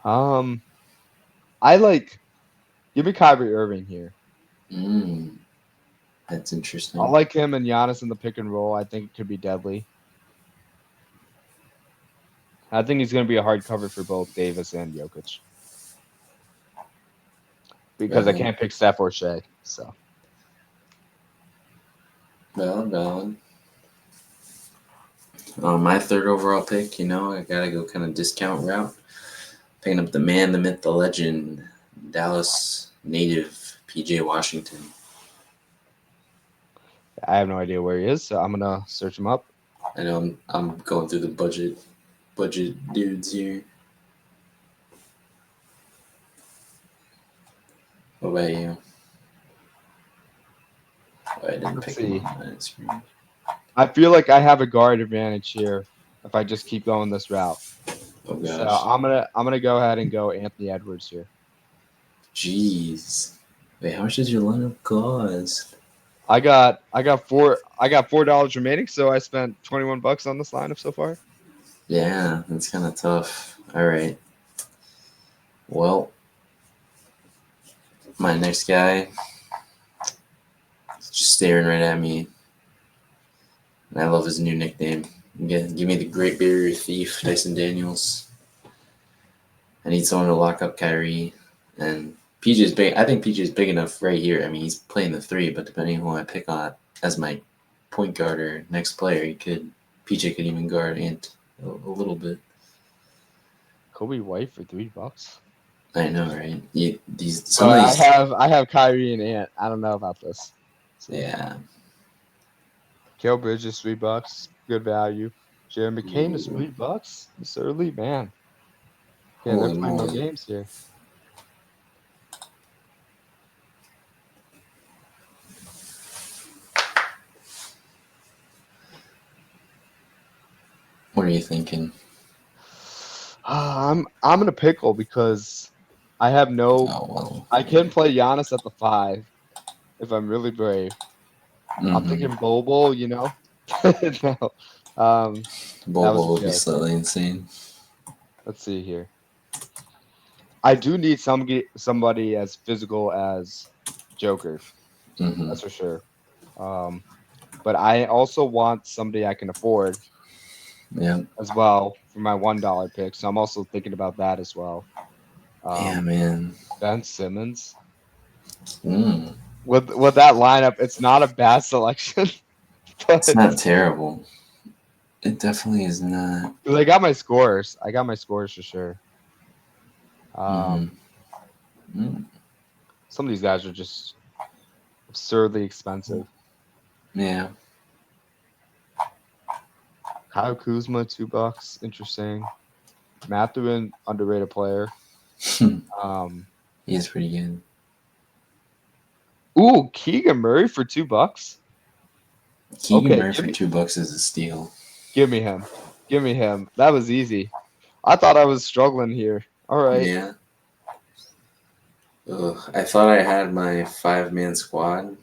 Um I like give me Kyrie Irving here. mm, that's I interesting. like him and Giannis in the pick and roll. I think it could be deadly. I think he's going to be a hard cover for both Davis and Jokic because I Valid, can't pick Steph or Shea. So valid. My third overall pick, I gotta go kind of discount route. Picking up the man, the myth, the legend, Dallas native PJ Washington. I have no idea where he is, so I'm gonna search him up. I know I'm going through the budget dudes here. What about you? Oh, I didn't Let's pick him see. on my screen. I feel like I have a guard advantage here if I just keep going this route. Oh So gosh. I'm gonna go ahead and go Anthony Edwards here. Jeez. Wait, how much does your lineup cost? I got $4 remaining, so I spent $21 on this lineup so far. Yeah, that's kind of tough. All right. Well, my next guy is just staring right at me, and I love his new nickname. Give me the Great Barrier Thief, Dyson Daniels. I need someone to lock up Kyrie, and PJ's big. I think PJ's big enough right here. I mean, he's playing the three, but depending on who I pick on as my point guard or next player, PJ could even guard Ant a little bit. Kobe White for $3. I know, right? Some But of I these, have I have Kyrie and Ant. I don't know about this. See, yeah. Kale Bridges $3, good value. Jeremy McCain is Ooh, $3 this early, man. Yeah, they're holy playing no moly! games here. What are you thinking? I'm in a pickle because I have no. Oh well. I can play Giannis at the 5 if I'm really brave. I'm Mm-hmm. thinking Bobo, you know. No, um, that was Bobo a will be joke. slightly insane. Let's see here. I do need somebody as physical as Joker. Mm-hmm. That's for sure. Um, but I also want somebody I can afford Yeah. as well for my $1 pick. So I'm also thinking about that as well. Yeah, Um, man. Ben Simmons Mm. with that lineup, it's not a bad selection, It's but not terrible. It definitely is not. I got my scores. I got my scores for sure. Mm-hmm. Um, Mm. some of these guys are just absurdly expensive. Yeah. Kyle Kuzma, $2. Interesting. Mathurin, underrated player. Um, He's pretty good. ooh, Keegan Murray for $2. Keegan Okay, Murray for $2 is a steal. give me him. Give me him. That was easy. I thought I was struggling here. All right. Yeah. Ugh. I thought I had my 5-man squad,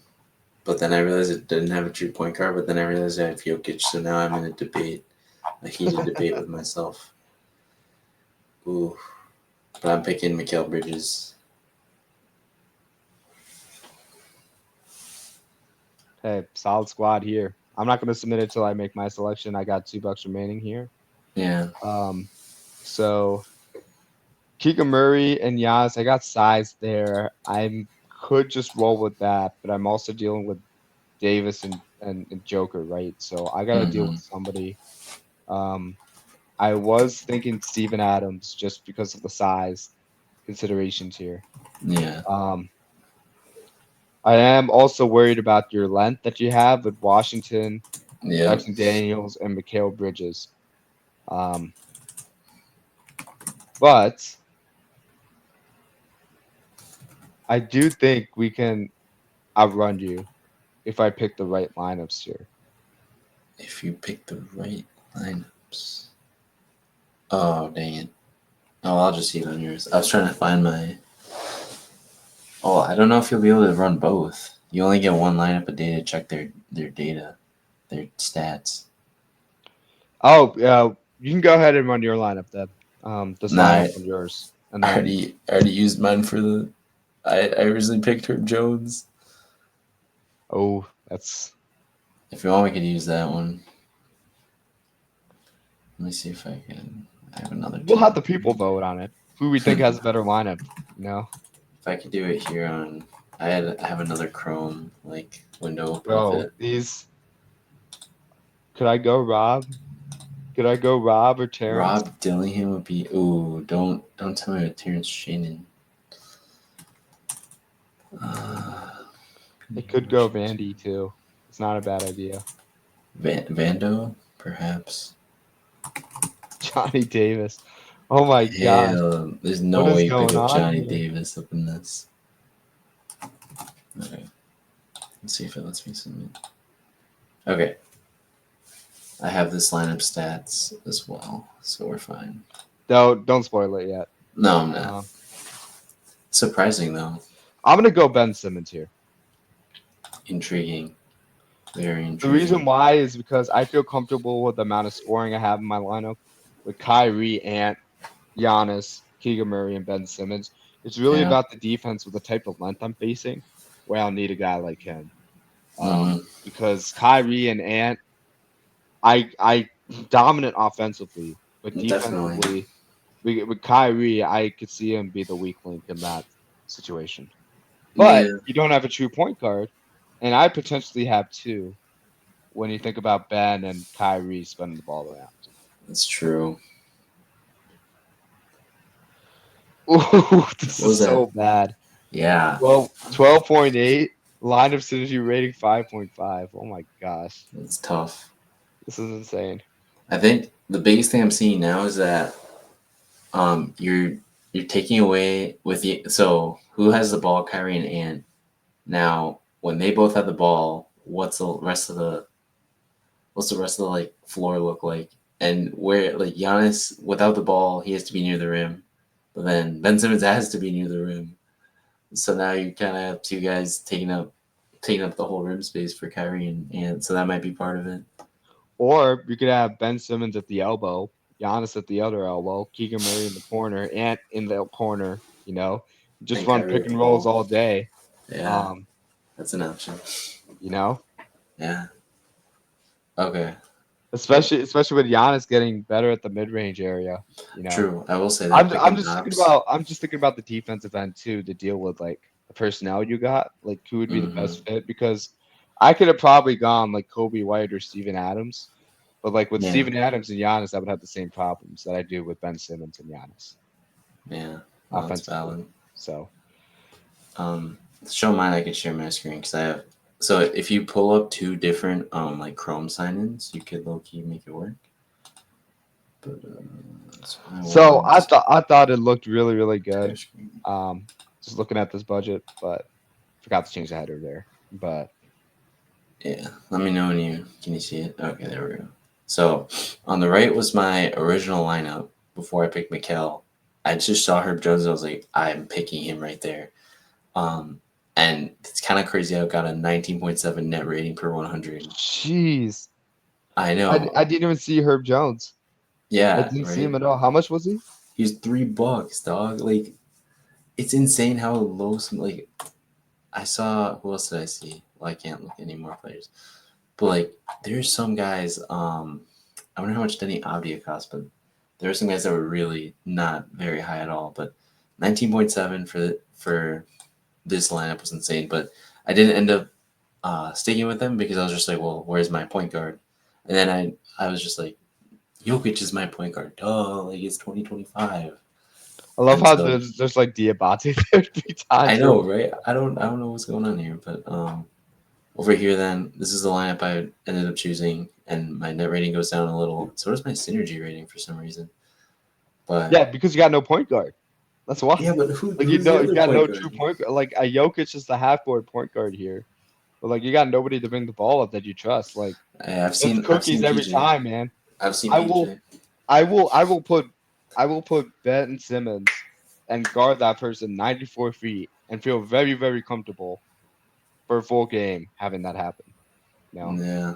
but then I realized it didn't have a true point guard. But then I realized I have Jokic, so now I'm in a heated debate with myself. Ooh. But I'm picking Mikal Bridges. Hey, solid squad here. I'm not going to submit it till I make my selection. I got $2 remaining here. Yeah. Um, so Keegan Murray and Giannis, I got size there. I could just roll with that, but I'm also dealing with Davis and Joker, right? So I got to deal Mm-hmm. with somebody. Um, I was thinking Steven Adams just because of the size considerations here. Yeah. Um, I am also worried about your length that you have with Washington, Yep. Dyson Daniels, and Mikal Bridges. Um, but I do think we can outrun you if I pick the right lineups here. If you pick the right lineups. Oh, dang it. Oh, I'll just see it on yours. I was trying to find my. Oh, I don't know if you'll be able to run both. You only get one lineup a day to check their data, their stats. Oh, you can go ahead and run your lineup then. This Nah, lineup on yours, and then I already used mine for the. I originally picked Herb Jones. oh, that's If you want, we could use that one. Let me see if I can. I have another we'll have team. the people vote on it. Who we think has a better lineup, you know? If I could do it here on. I have another Chrome like window open with Bro, it. these could I go Rob? Could I go Rob or Terrence? Rob Dillingham would be. Ooh, don't tell me about Terrence Shannon. Uh, It could go Vandy too. It's not a bad idea. Vando, perhaps. Johnny Davis. Oh my gosh. Hell, there's What no is way you pick going up on Johnny here? Davis up in this. Okay, let's see if it lets me submit. Okay, I have this lineup stats as well, so we're fine. Don't spoil it yet. No, I'm not. Uh, Surprising though, I'm gonna go Ben Simmons here. intriguing, very The reason intriguing. why is because I feel comfortable with the amount of scoring I have in my lineup with Kyrie, Ant, Giannis, Keegan Murray, and Ben Simmons. It's really Yeah. about the defense with the type of length I'm facing, where I'll need a guy like him. Mm, Because Kyrie and Ant, I dominant offensively, but definitely. defensively, with Kyrie, I could see him be the weak link in that situation. But Yeah, you don't have a true point guard, and I potentially have two when you think about Ben and Kyrie spinning the ball around. that's true. Ooh, this What is was that? so bad. Yeah, Well, 12.8, line of synergy rating 5.5. Oh my gosh. it's tough. This is insane. I think the biggest thing I'm seeing now is that you're taking away with the so who has the ball, Kyrie and Ant. Now, when they both have the ball, what's the rest of the like floor look like? And where like Giannis without the ball, he has to be near the rim, but then Ben Simmons has to be near the rim. So now you kind of have two guys taking up the whole rim space for Kyrie and so that might be part of it. Or you could have Ben Simmons at the elbow, Giannis at the other elbow, Keegan Murray in the corner, Ant in the corner, just And run Kyrie pick with the and rolls ball. all day. Yeah, Um, that's an option. you know, Yeah. Okay. especially with Giannis getting better at the mid range area, you know. True. I will say that I'm picking just thinking tops. about the defensive end too to deal with like the personnel you got, like who would be the Mm-hmm. best fit because I could have probably gone like Kobe White or Steven Adams, but like with Yeah. Steven Adams and Giannis, I would have the same problems that I do with Ben Simmons and Giannis Yeah. No, that's offensively. valid. So To show mine, I can share my screen because I have. So if you pull up two different like Chrome sign-ins, you could low key make it work. But so I want I thought it looked really really share good. screen. Um, just looking at this budget, but forgot to change the header there. But Yeah. Let me know when you can you see it. Okay, there we go. So on the right was my original lineup before I picked Mikkel. I just saw Herb Jones and I was like, I'm picking him right there. Um, and it's kind of crazy. I got a 19.7 net rating per 100. jeez, I know. I didn't even see Herb Jones. I Yeah, didn't see him right. at all. How much was he? He's $3, dog. Like it's insane how low some like I saw. Who else did I see? Well, I can't look at any more players. But like, there's some guys. I wonder how much Denny Avdia cost, but there were some guys that were really not very high at all. But 19.7 for this lineup was insane. But I didn't end up sticking with them because I was just like, well, where's my point guard? And then I was just like, Jokic is my point guard. Duh, like it's 2025. I love And how so there's like Diabate there 3 times I for know, right? I don't know what's going on here, but over here then this is the lineup I ended up choosing, and my net rating goes down a little. So does my synergy rating for some reason. But yeah, because you got no point guard. That's why. yeah, but Like who's the you other got point no true guard? point guard. Like a Jokic is the half court point guard here, but like you got nobody to bring the ball up that you trust. Like I've it's seen I've cookies seen every PJ. time, man. I've seen I will PJ. I will put Ben Simmons and guard that person 94 feet and feel very very comfortable for a full game having that happen. You know? Yeah,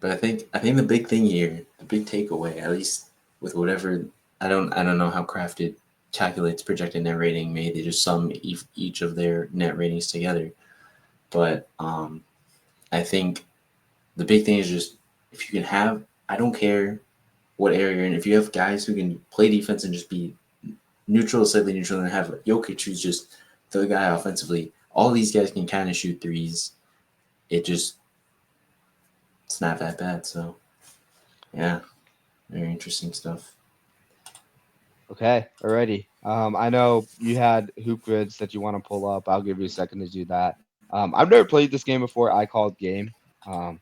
but I think the big thing here, the big takeaway, at least with whatever I don't know how Crafted calculates projected net rating. Maybe they just sum each of their net ratings together. But I think the big thing is just if you can have, I don't care what area you're in, if you have guys who can play defense and just be neutral, slightly neutral, and have Jokic who's just the guy offensively, all these guys can kind of shoot threes. It just, it's not that bad. So, yeah, very interesting stuff. Okay, alrighty. I know you had hoop grids that you want to pull up. I'll give you a second to do that. I've never played this game before. I called game. Um,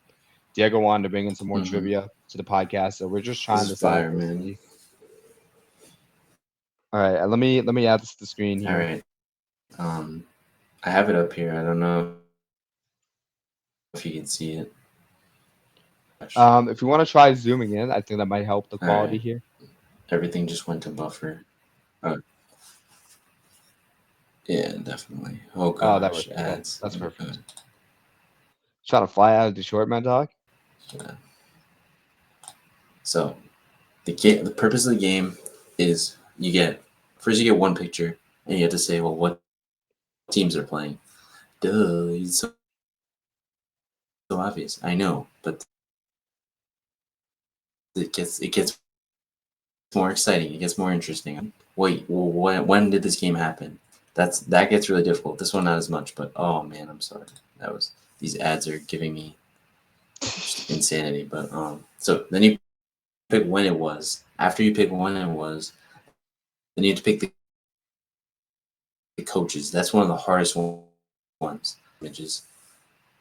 Diego wanted to bring in some more Mm-hmm. trivia to the podcast, so we're just This trying is this out fire, to man. see. All right, let me add this to the screen All here. right. I have it up here. I don't know if you can see it. Gosh. If you want to try zooming in, I think that might help the All right. quality here. Everything just went to buffer. Oh, yeah, definitely. Oh Oh, that gosh, works. Okay, ads. that's Let me perfect. go. Trying to fly out of Detroit, man, dog. Yeah. So the purpose of the game is you get one picture and you have to say, well, what teams are playing. Duh, it's so obvious. I know, but it gets more exciting. It gets more interesting. Wait, when did this game happen? That gets really difficult. This one not as much, but oh man, I'm sorry. These ads are giving me just insanity. But so then you pick when it was. After you pick when it was, then you have to pick the coaches. That's one of the hardest ones. Images.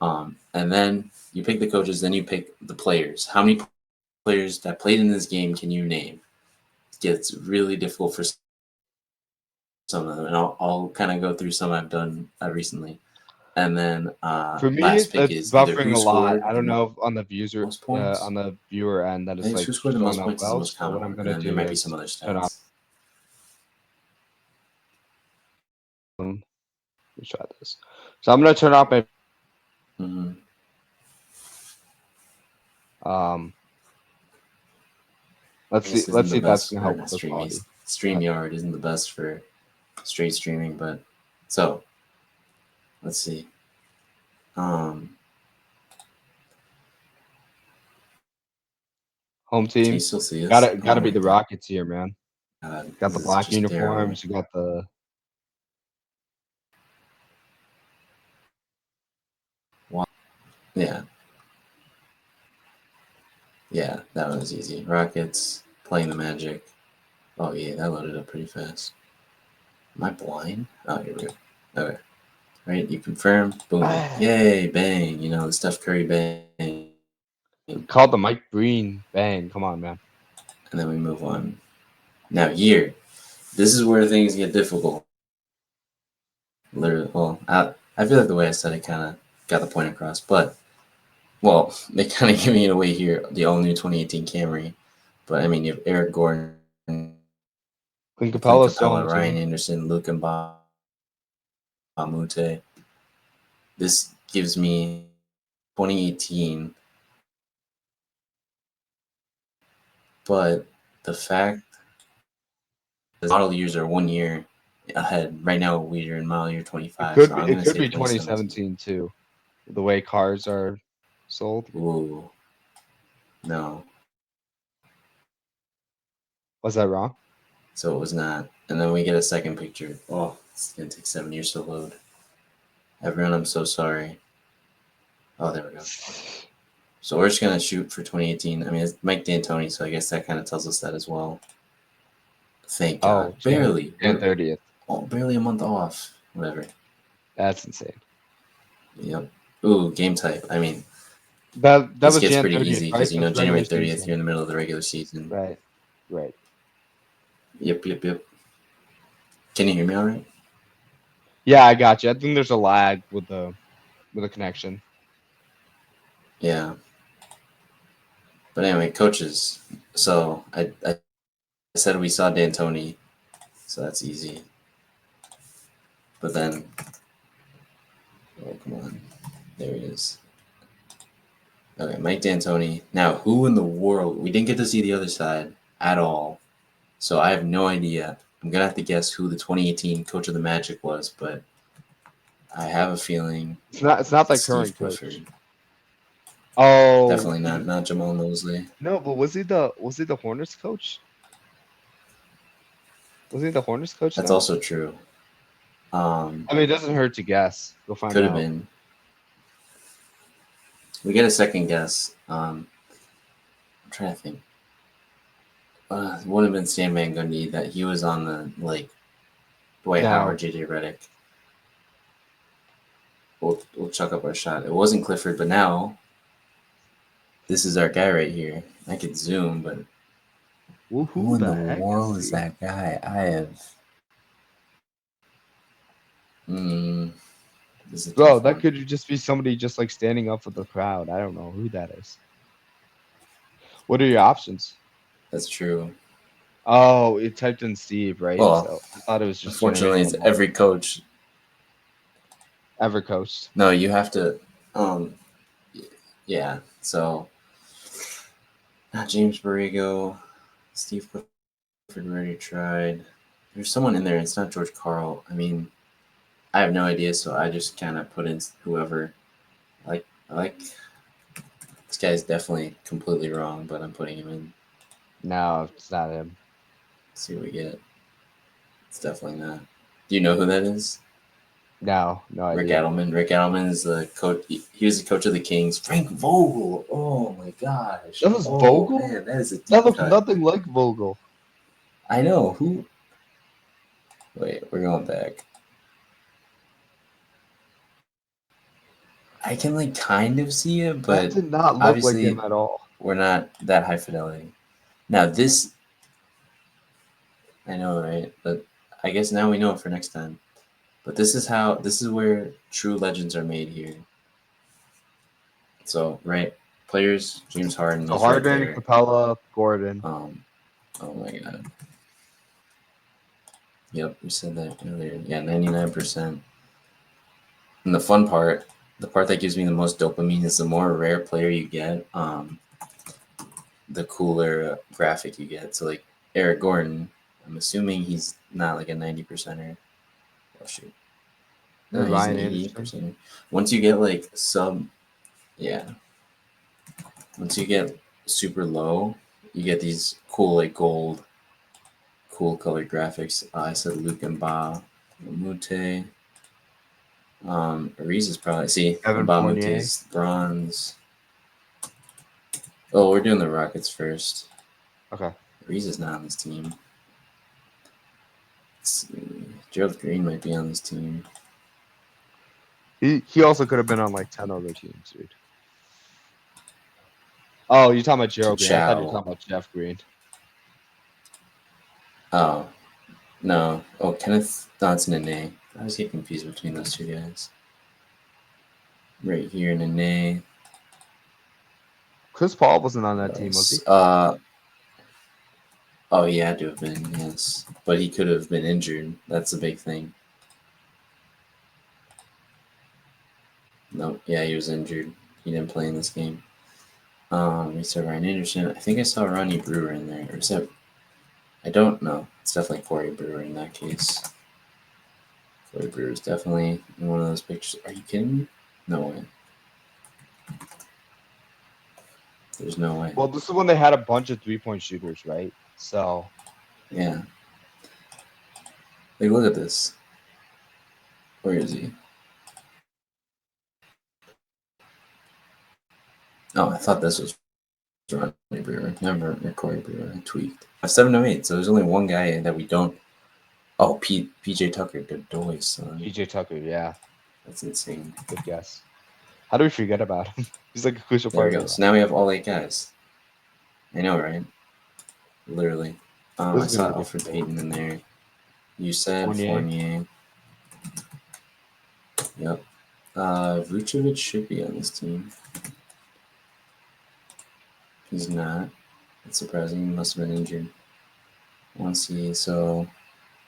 And then you pick the coaches, then you pick the players. How many players that played in this game can you name? It gets really difficult for some of them, and I'll kind of go through some I've done recently. And then last For pick me, is either it's who buffering a scored lot. the I don't know if most points. on the viewer end that I is think like who scored the showing most up points is the well. most So what common I'm one, and gonna then there do might be is some other turn off. stats. Let's try this. So I'm gonna turn off my Mm-hmm. um. I Let's see. guess isn't Let's the see if that's best gonna or help not with the streamy. quality. StreamYard isn't the best for straight streaming, but so let's see. Um, Home can you team. still see us? Gotta Oh be my the Rockets here, man. god, Got this the is black just terrible. uniforms. You got the Yeah, yeah, that was easy. Rockets playing the Magic. Oh yeah, that loaded up pretty fast. Am I blind? Oh, here we go. Okay, right. You confirm. Boom. Yay! Bang. You know the Steph Curry bang. called the Mike Breen bang. Come on, man. And then we move on. Now here, this is where things get difficult. Literally, well, I feel like the way I said it kind of got the point across, but well, they kind of giving it away here. The all new 2018 Camry, but I mean, you have Eric Gordon, Clint Clint Capella's still Capella, home Ryan team. Anderson, Luka Mbamute. This gives me 2018, but the fact the model years are 1 year ahead. Right now, we're in model year 25, so I'm It gonna could say be 2017. 2017 too. The way cars are sold. Ooh, no. Was that wrong? So it was not. And then we get a second picture. Oh, it's gonna take 7 years to load. Everyone, I'm so sorry. Oh, there we go. So we're just gonna shoot for 2018. I mean, it's Mike D'Antoni, so I guess that kind of tells us that as well. Thank God, Oh, barely. Jan We're 30th. barely a month off. Whatever. That's insane. Yep. Ooh, game type. I mean, That this was gets Jan pretty 30th, easy because right? That's January regular 30th, you're season. in the middle of the regular season. Right. Right. Yep, yep, yep. Can you hear me all right? Yeah, I got you. I think there's a lag with the connection. Yeah. But anyway, coaches. So I said we saw D'Antoni, so that's easy. But then, oh come on, there he is. Okay, Mike D'Antoni. Now, who in the world? We didn't get to see the other side at all, so I have no idea. I'm gonna have to guess who the 2018 coach of the Magic was, but I have a feeling It's not it's like Steve current coach. Clifford. Oh, Definitely not Jamal Mosley. no, but was he the Hornets coach? Was he the Hornets coach That's then? also true. Um, I mean, it doesn't hurt to guess. Go find could have out. been. We get a second guess. I'm trying to think. It would have been Stan Van Gundy that he was on the like Dwight Now, Howard, JJ Redick. We'll chuck up our shot. It wasn't Clifford, but now this is our guy right here. I could zoom, but Well, who who in the the heck is world is he? that guy? I have. Mm, this is a Bro, tough that one. could just be somebody just like standing up for the crowd. I don't know who that is. What are your options? That's true. Oh, it typed in Steve, right? Well, So I thought it was just unfortunately, generating a it's model. every coach. Evercoast. No, you have to. Um, yeah. So James Borrego, Steve Clifford already tried. There's someone in there. It's not George Karl. I mean, I have no idea, so I just kind of put in whoever. I like this guy's definitely completely wrong, but I'm putting him in. No, it's not him. See what we get. It's definitely not. Do you know who that is? No, no Rick idea. Edelman. Rick Edelman is the coach. He was the coach of the Kings. Frank Vogel. Oh my gosh. That was Oh Vogel? man, that is a That deep looked cut. nothing like Vogel. I know who. Wait, we're going back. I can like kind of see it, That but did not look like him obviously at all. we're not that high fidelity. Now this, I know, right? But I guess now we know it for next time. But this is how. This is where true legends are made here. So right, players. James Harden. So He's right Harden, there. Capella, Gordon. Um. Oh my god. Yep, we said that earlier. Yeah, 99%. And the part that gives me the most dopamine is the more rare player you get, the cooler graphic you get. So like Eric Gordon, I'm assuming he's not like a 90 percenter. Oh shoot. No, he's an Ryan 88 Anderson. percenter. Once you get like yeah. Once you get super low, you get these cool like gold, cool colored graphics. I said Luke and Ba, Mute. Ariz is probably Evan Mbamute Fournier. is bronze. Oh, we're doing the Rockets first. Okay. Ariz is not on this team. Let's see. Gerald Green might be on this team. He also could have been on like 10 other teams, dude. Oh, you're talking about Gerald Green. I thought you were Chow. talking about Jeff Green. Oh, no. Oh, Kenneth Dodson and Nene. I always get confused between those two guys. Right here, Nene. Chris Paul wasn't on that What team, was he? else? Oh, he had to have been, yes. But he could have been injured. That's the big thing. Nope. Yeah, he was injured. He didn't play in this game. We saw Ryan Anderson. I think I saw Ronnie Brewer in there. Or is that? I don't know. It's definitely Corey Brewer in that case. Corey Brewer is definitely in one of those pictures. Are you kidding me? No way. There's no way. Well, this is when they had a bunch of 3-point shooters, right? So Yeah. Like, look at this. Where is he? Oh, I thought this was Ronnie Brewer. Never Corey Brewer. I tweaked. 708. So there's only one guy that we don't. Oh, PJ Tucker, Godoy's son. PJ Tucker, yeah, That's insane. good guess. How do we forget about him? He's like a crucial There we part of go. the So now we have all 8 guys. I know, right? Literally. This I is gonna saw be Alfred interesting. Payton in there. You said Fournier. Fournier. Yep. Vucevic should be on this team. He's not. That's surprising. He must have been injured. Let's see. So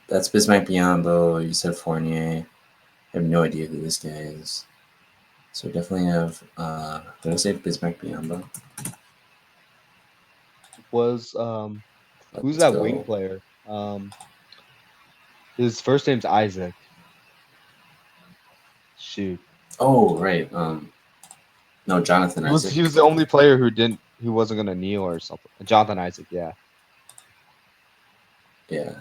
that's Bismack Biyombo. You said Fournier. I have no idea who this guy is. So definitely have. Did I say Bismack Biyombo? Was who's Let's that wing go. player? His first name's Isaac. Shoot. Oh right. No, Jonathan He Isaac. was the only player who wasn't gonna kneel or something. Jonathan Isaac, yeah. Yeah.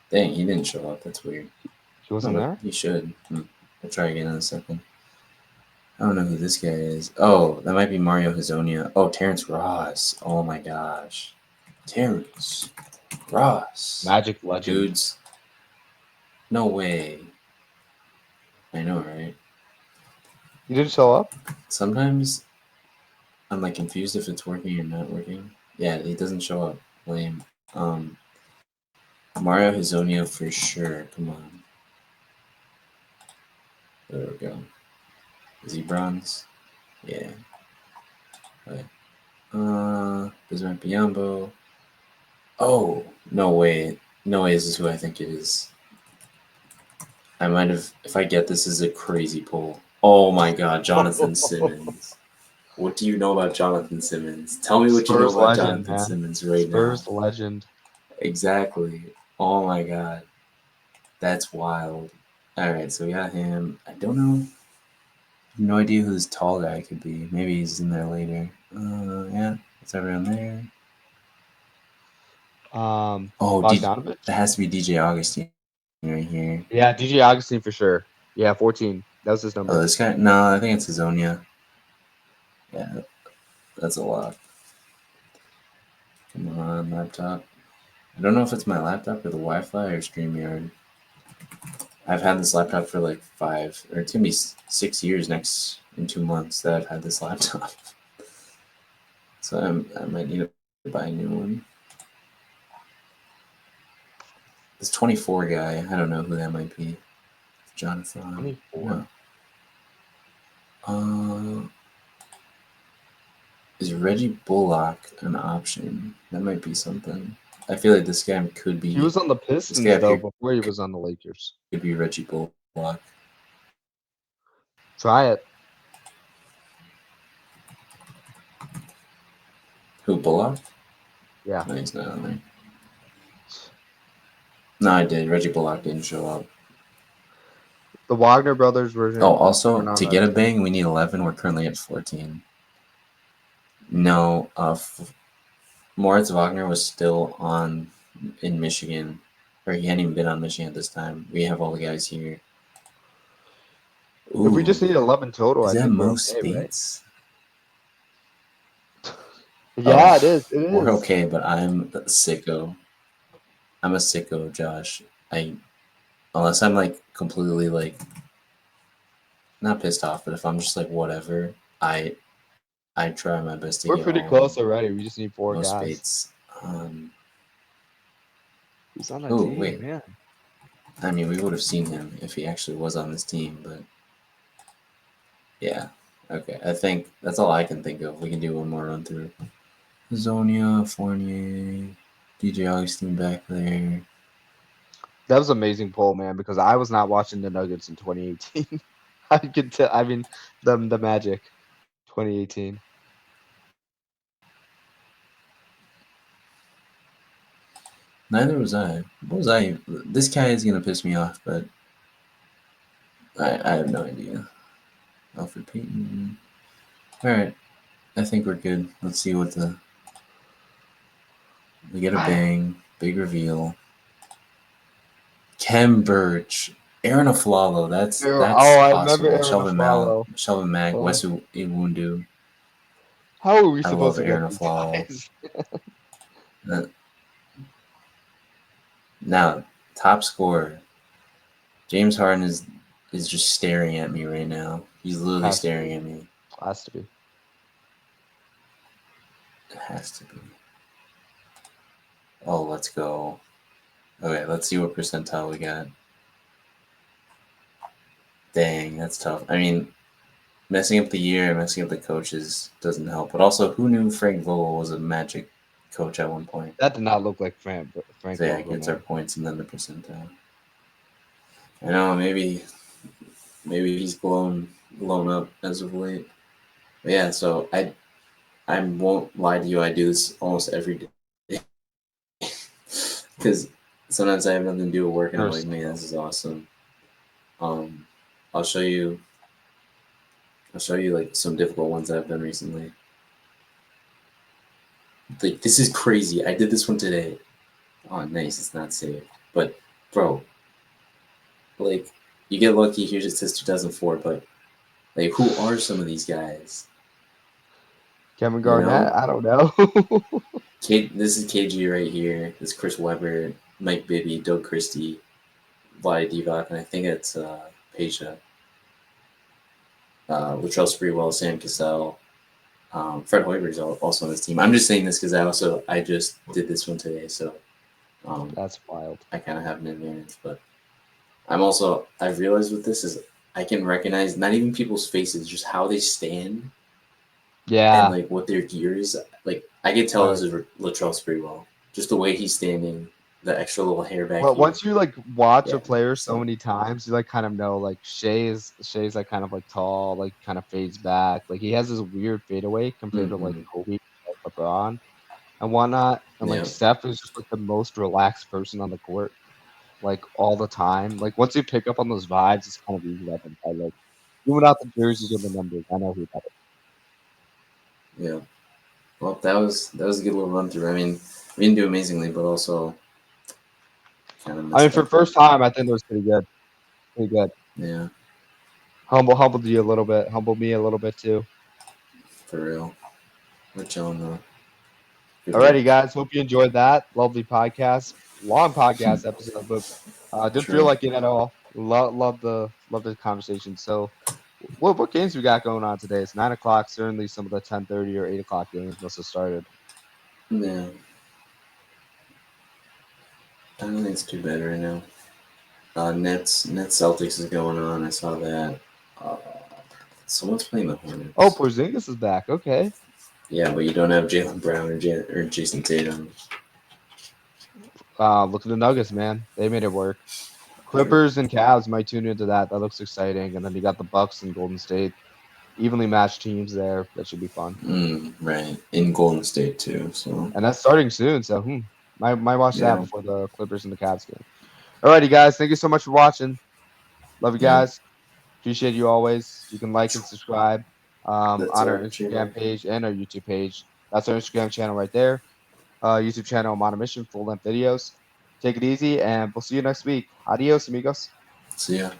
Dang, he didn't show up. That's weird. He No, wasn't but there? he should. I'll try again in a second. I don't know who this guy is. Oh, that might be Mario Hazonia. Oh, Terrence Ross. Oh my gosh. Terrence Ross. Magic legend. Dudes. No way. I know, right? He didn't show up? Sometimes I'm like confused if it's working or not working. Yeah, it doesn't show up. Lame. Mario Hazonia for sure. Come on. There we go. Is he bronze? Yeah. Okay. Bismarck Biombo. Oh, no way. No way this is who I think it is. I might have. If I get this, is a crazy pull. Oh my god, Jonathan Simmons. What do you know about Jonathan Simmons? Tell me what you know Spurs about legend, Jonathan man. Simmons right now. Spurs legend. Exactly. Oh my god. That's wild. Alright, so we got him. I don't know. No idea who this tall guy could be. Maybe he's in there later. Yeah. It's everyone there. Oh, that Bogdanovich. has to be DJ Augustine right here. Yeah, DJ Augustine for sure. Yeah, 14. That was his Oh, number. this guy? No, I think it's Hazonia. Yeah, that's a lot. Come on, laptop. I don't know if it's my laptop or the Wi-Fi or StreamYard. I've had this laptop for like 5, or it's gonna be 6 years next in 2 months that I've had this laptop. So I might need to buy a new one. This 24 guy, I don't know who that might be. Jonathan. 24. No. Uh, is Reggie Bullock an option? That might be something. I feel like this guy could He be. was on the This guy Pistons up though here before he was on the Lakers. could be Reggie Bullock. Try it. Who, Bullock? Yeah. No, he's not on there. No, I did. Reggie Bullock didn't show up. The Wagner brothers Oh, version also, weren't on to that get a team. bang, we need 11. We're currently at 14. No, Moritz Wagner was still on in Michigan, or he hadn't even been on Michigan at this time. We have all the guys here. If we Ooh, just need 11 total, is I that think we're Mo okay, right? Spates? Yeah, it Oh, is. It we're is. okay, but I'm a sicko. I'm a sicko, Josh. Unless I'm like completely like not pissed off, but if I'm just like whatever, I try my best to We're get pretty all of close them. already. We just need 4 Mo guys. Spates. Um, Who's on that oh team, wait, man? I mean we would have seen him if he actually was on this team, but yeah. Okay, I think that's all I can think of. We can do one more run through. Zonia, Fournier, DJ Augustine back there. That was an amazing poll, man, because I was not watching the Nuggets in 2018. I could tell. I mean, the Magic, 2018. Neither was I. What was I? This guy is gonna piss me off, but I have no idea. Alfred Payton. All right, I think we're good. Let's see what we get a bang, big reveal. Kem Birch, Aaron Aflalo. That's I awesome. remember And Aaron Aflalo. Shelvin Mack, Oh, Wesu Iwundu. how are we I supposed love to get Aaron these Aflalo. guys? Now, top scorer. James Harden is just staring at me right now. He's literally Has to staring be. at me. Has to be. It has to be. Oh, let's go. Okay, let's see what percentile we got. Dang, that's tough. I mean, messing up the year, messing up the coaches doesn't help. But also, who knew Frank Vogel was a Magic coach at one point? That did not look like Frank So yeah, Vogel, gets our man. points and then the percentile. I know maybe he's blown up as of late. But yeah, so I won't lie to you. I do this almost every day because sometimes I have nothing to do with work and I'm like, man, this is awesome. Um, I'll show you. I'll show you like some difficult ones that I've done recently. Like this is crazy. I did this one today. Oh, nice. It's not saved. But bro, like you get lucky. Here's it says 2004. But like, who are some of these guys? Kevin You Garnett? know, I don't know. This is KG right here. This is Chris Webber, Mike Bibby, Doug Christie, Vlade Divac, and I think it's Peja. Latrell Sprewell, Sam Cassell, Fred Hoiberg's also on his team. I'm just saying this because I just did this one today, so um, That's wild. I kind of have an advantage. But I've realized with this is I can recognize not even people's faces, just how they stand and Yeah. like what their gear is. Like I can tell this Right. is Latrell's pretty well. Just the way he's standing, the extra little hair back But here. once you like watch Yeah. a player so So. many times, you like kind of know like Shay's like kind of like tall, like kind of fades back. Like he has this weird fadeaway compared to like Mm-hmm. Kobe, like LeBron and whatnot. And like Yeah. Steph is just like the most relaxed person on the court, like all the time. Like once you pick up on those vibes, it's kind of easy to identify. Like even without the jerseys or the numbers, I know who that is. Yeah. Well, that was a good little run through. I mean, we didn't do amazingly, but also kind of I mean, messed for up. first time, I think it was pretty good. Pretty good. Yeah, Humbled you a little bit. Humbled me a little bit too. for real. We're chilling though. Good Alrighty, work. guys. Hope you enjoyed that lovely podcast. Long podcast episode, but didn't feel True. like it at all. Love the conversation. So, what games we got going on today? It's 9 o'clock. Certainly, some of the 10:30 or 8 o'clock games must have started. Yeah, I don't think it's too bad right now. Nets Celtics is going on. I saw that. Uh, Someone's playing the Oh, Hornets. Porzingis is back. Okay. Yeah, but you don't have Jalen Brown or Jason Tatum. Look at the Nuggets, man. They made it work. True. Clippers and Cavs might tune into that. That looks exciting. And then you got the Bucks and Golden State. Evenly matched teams there. That should be fun. Right. In Golden State too. So And that's starting soon. So, might watch that yeah, before the Clippers and the Cavs game. Alrighty, guys. Thank you so much for watching. Love you yeah. guys. Appreciate you always. You can like and subscribe That's on our our Instagram channel. page and our YouTube page. That's our Instagram channel right there. YouTube channel, I'm on a mission, full length videos. Take it easy, and we'll see you next week. Adios, amigos. See ya.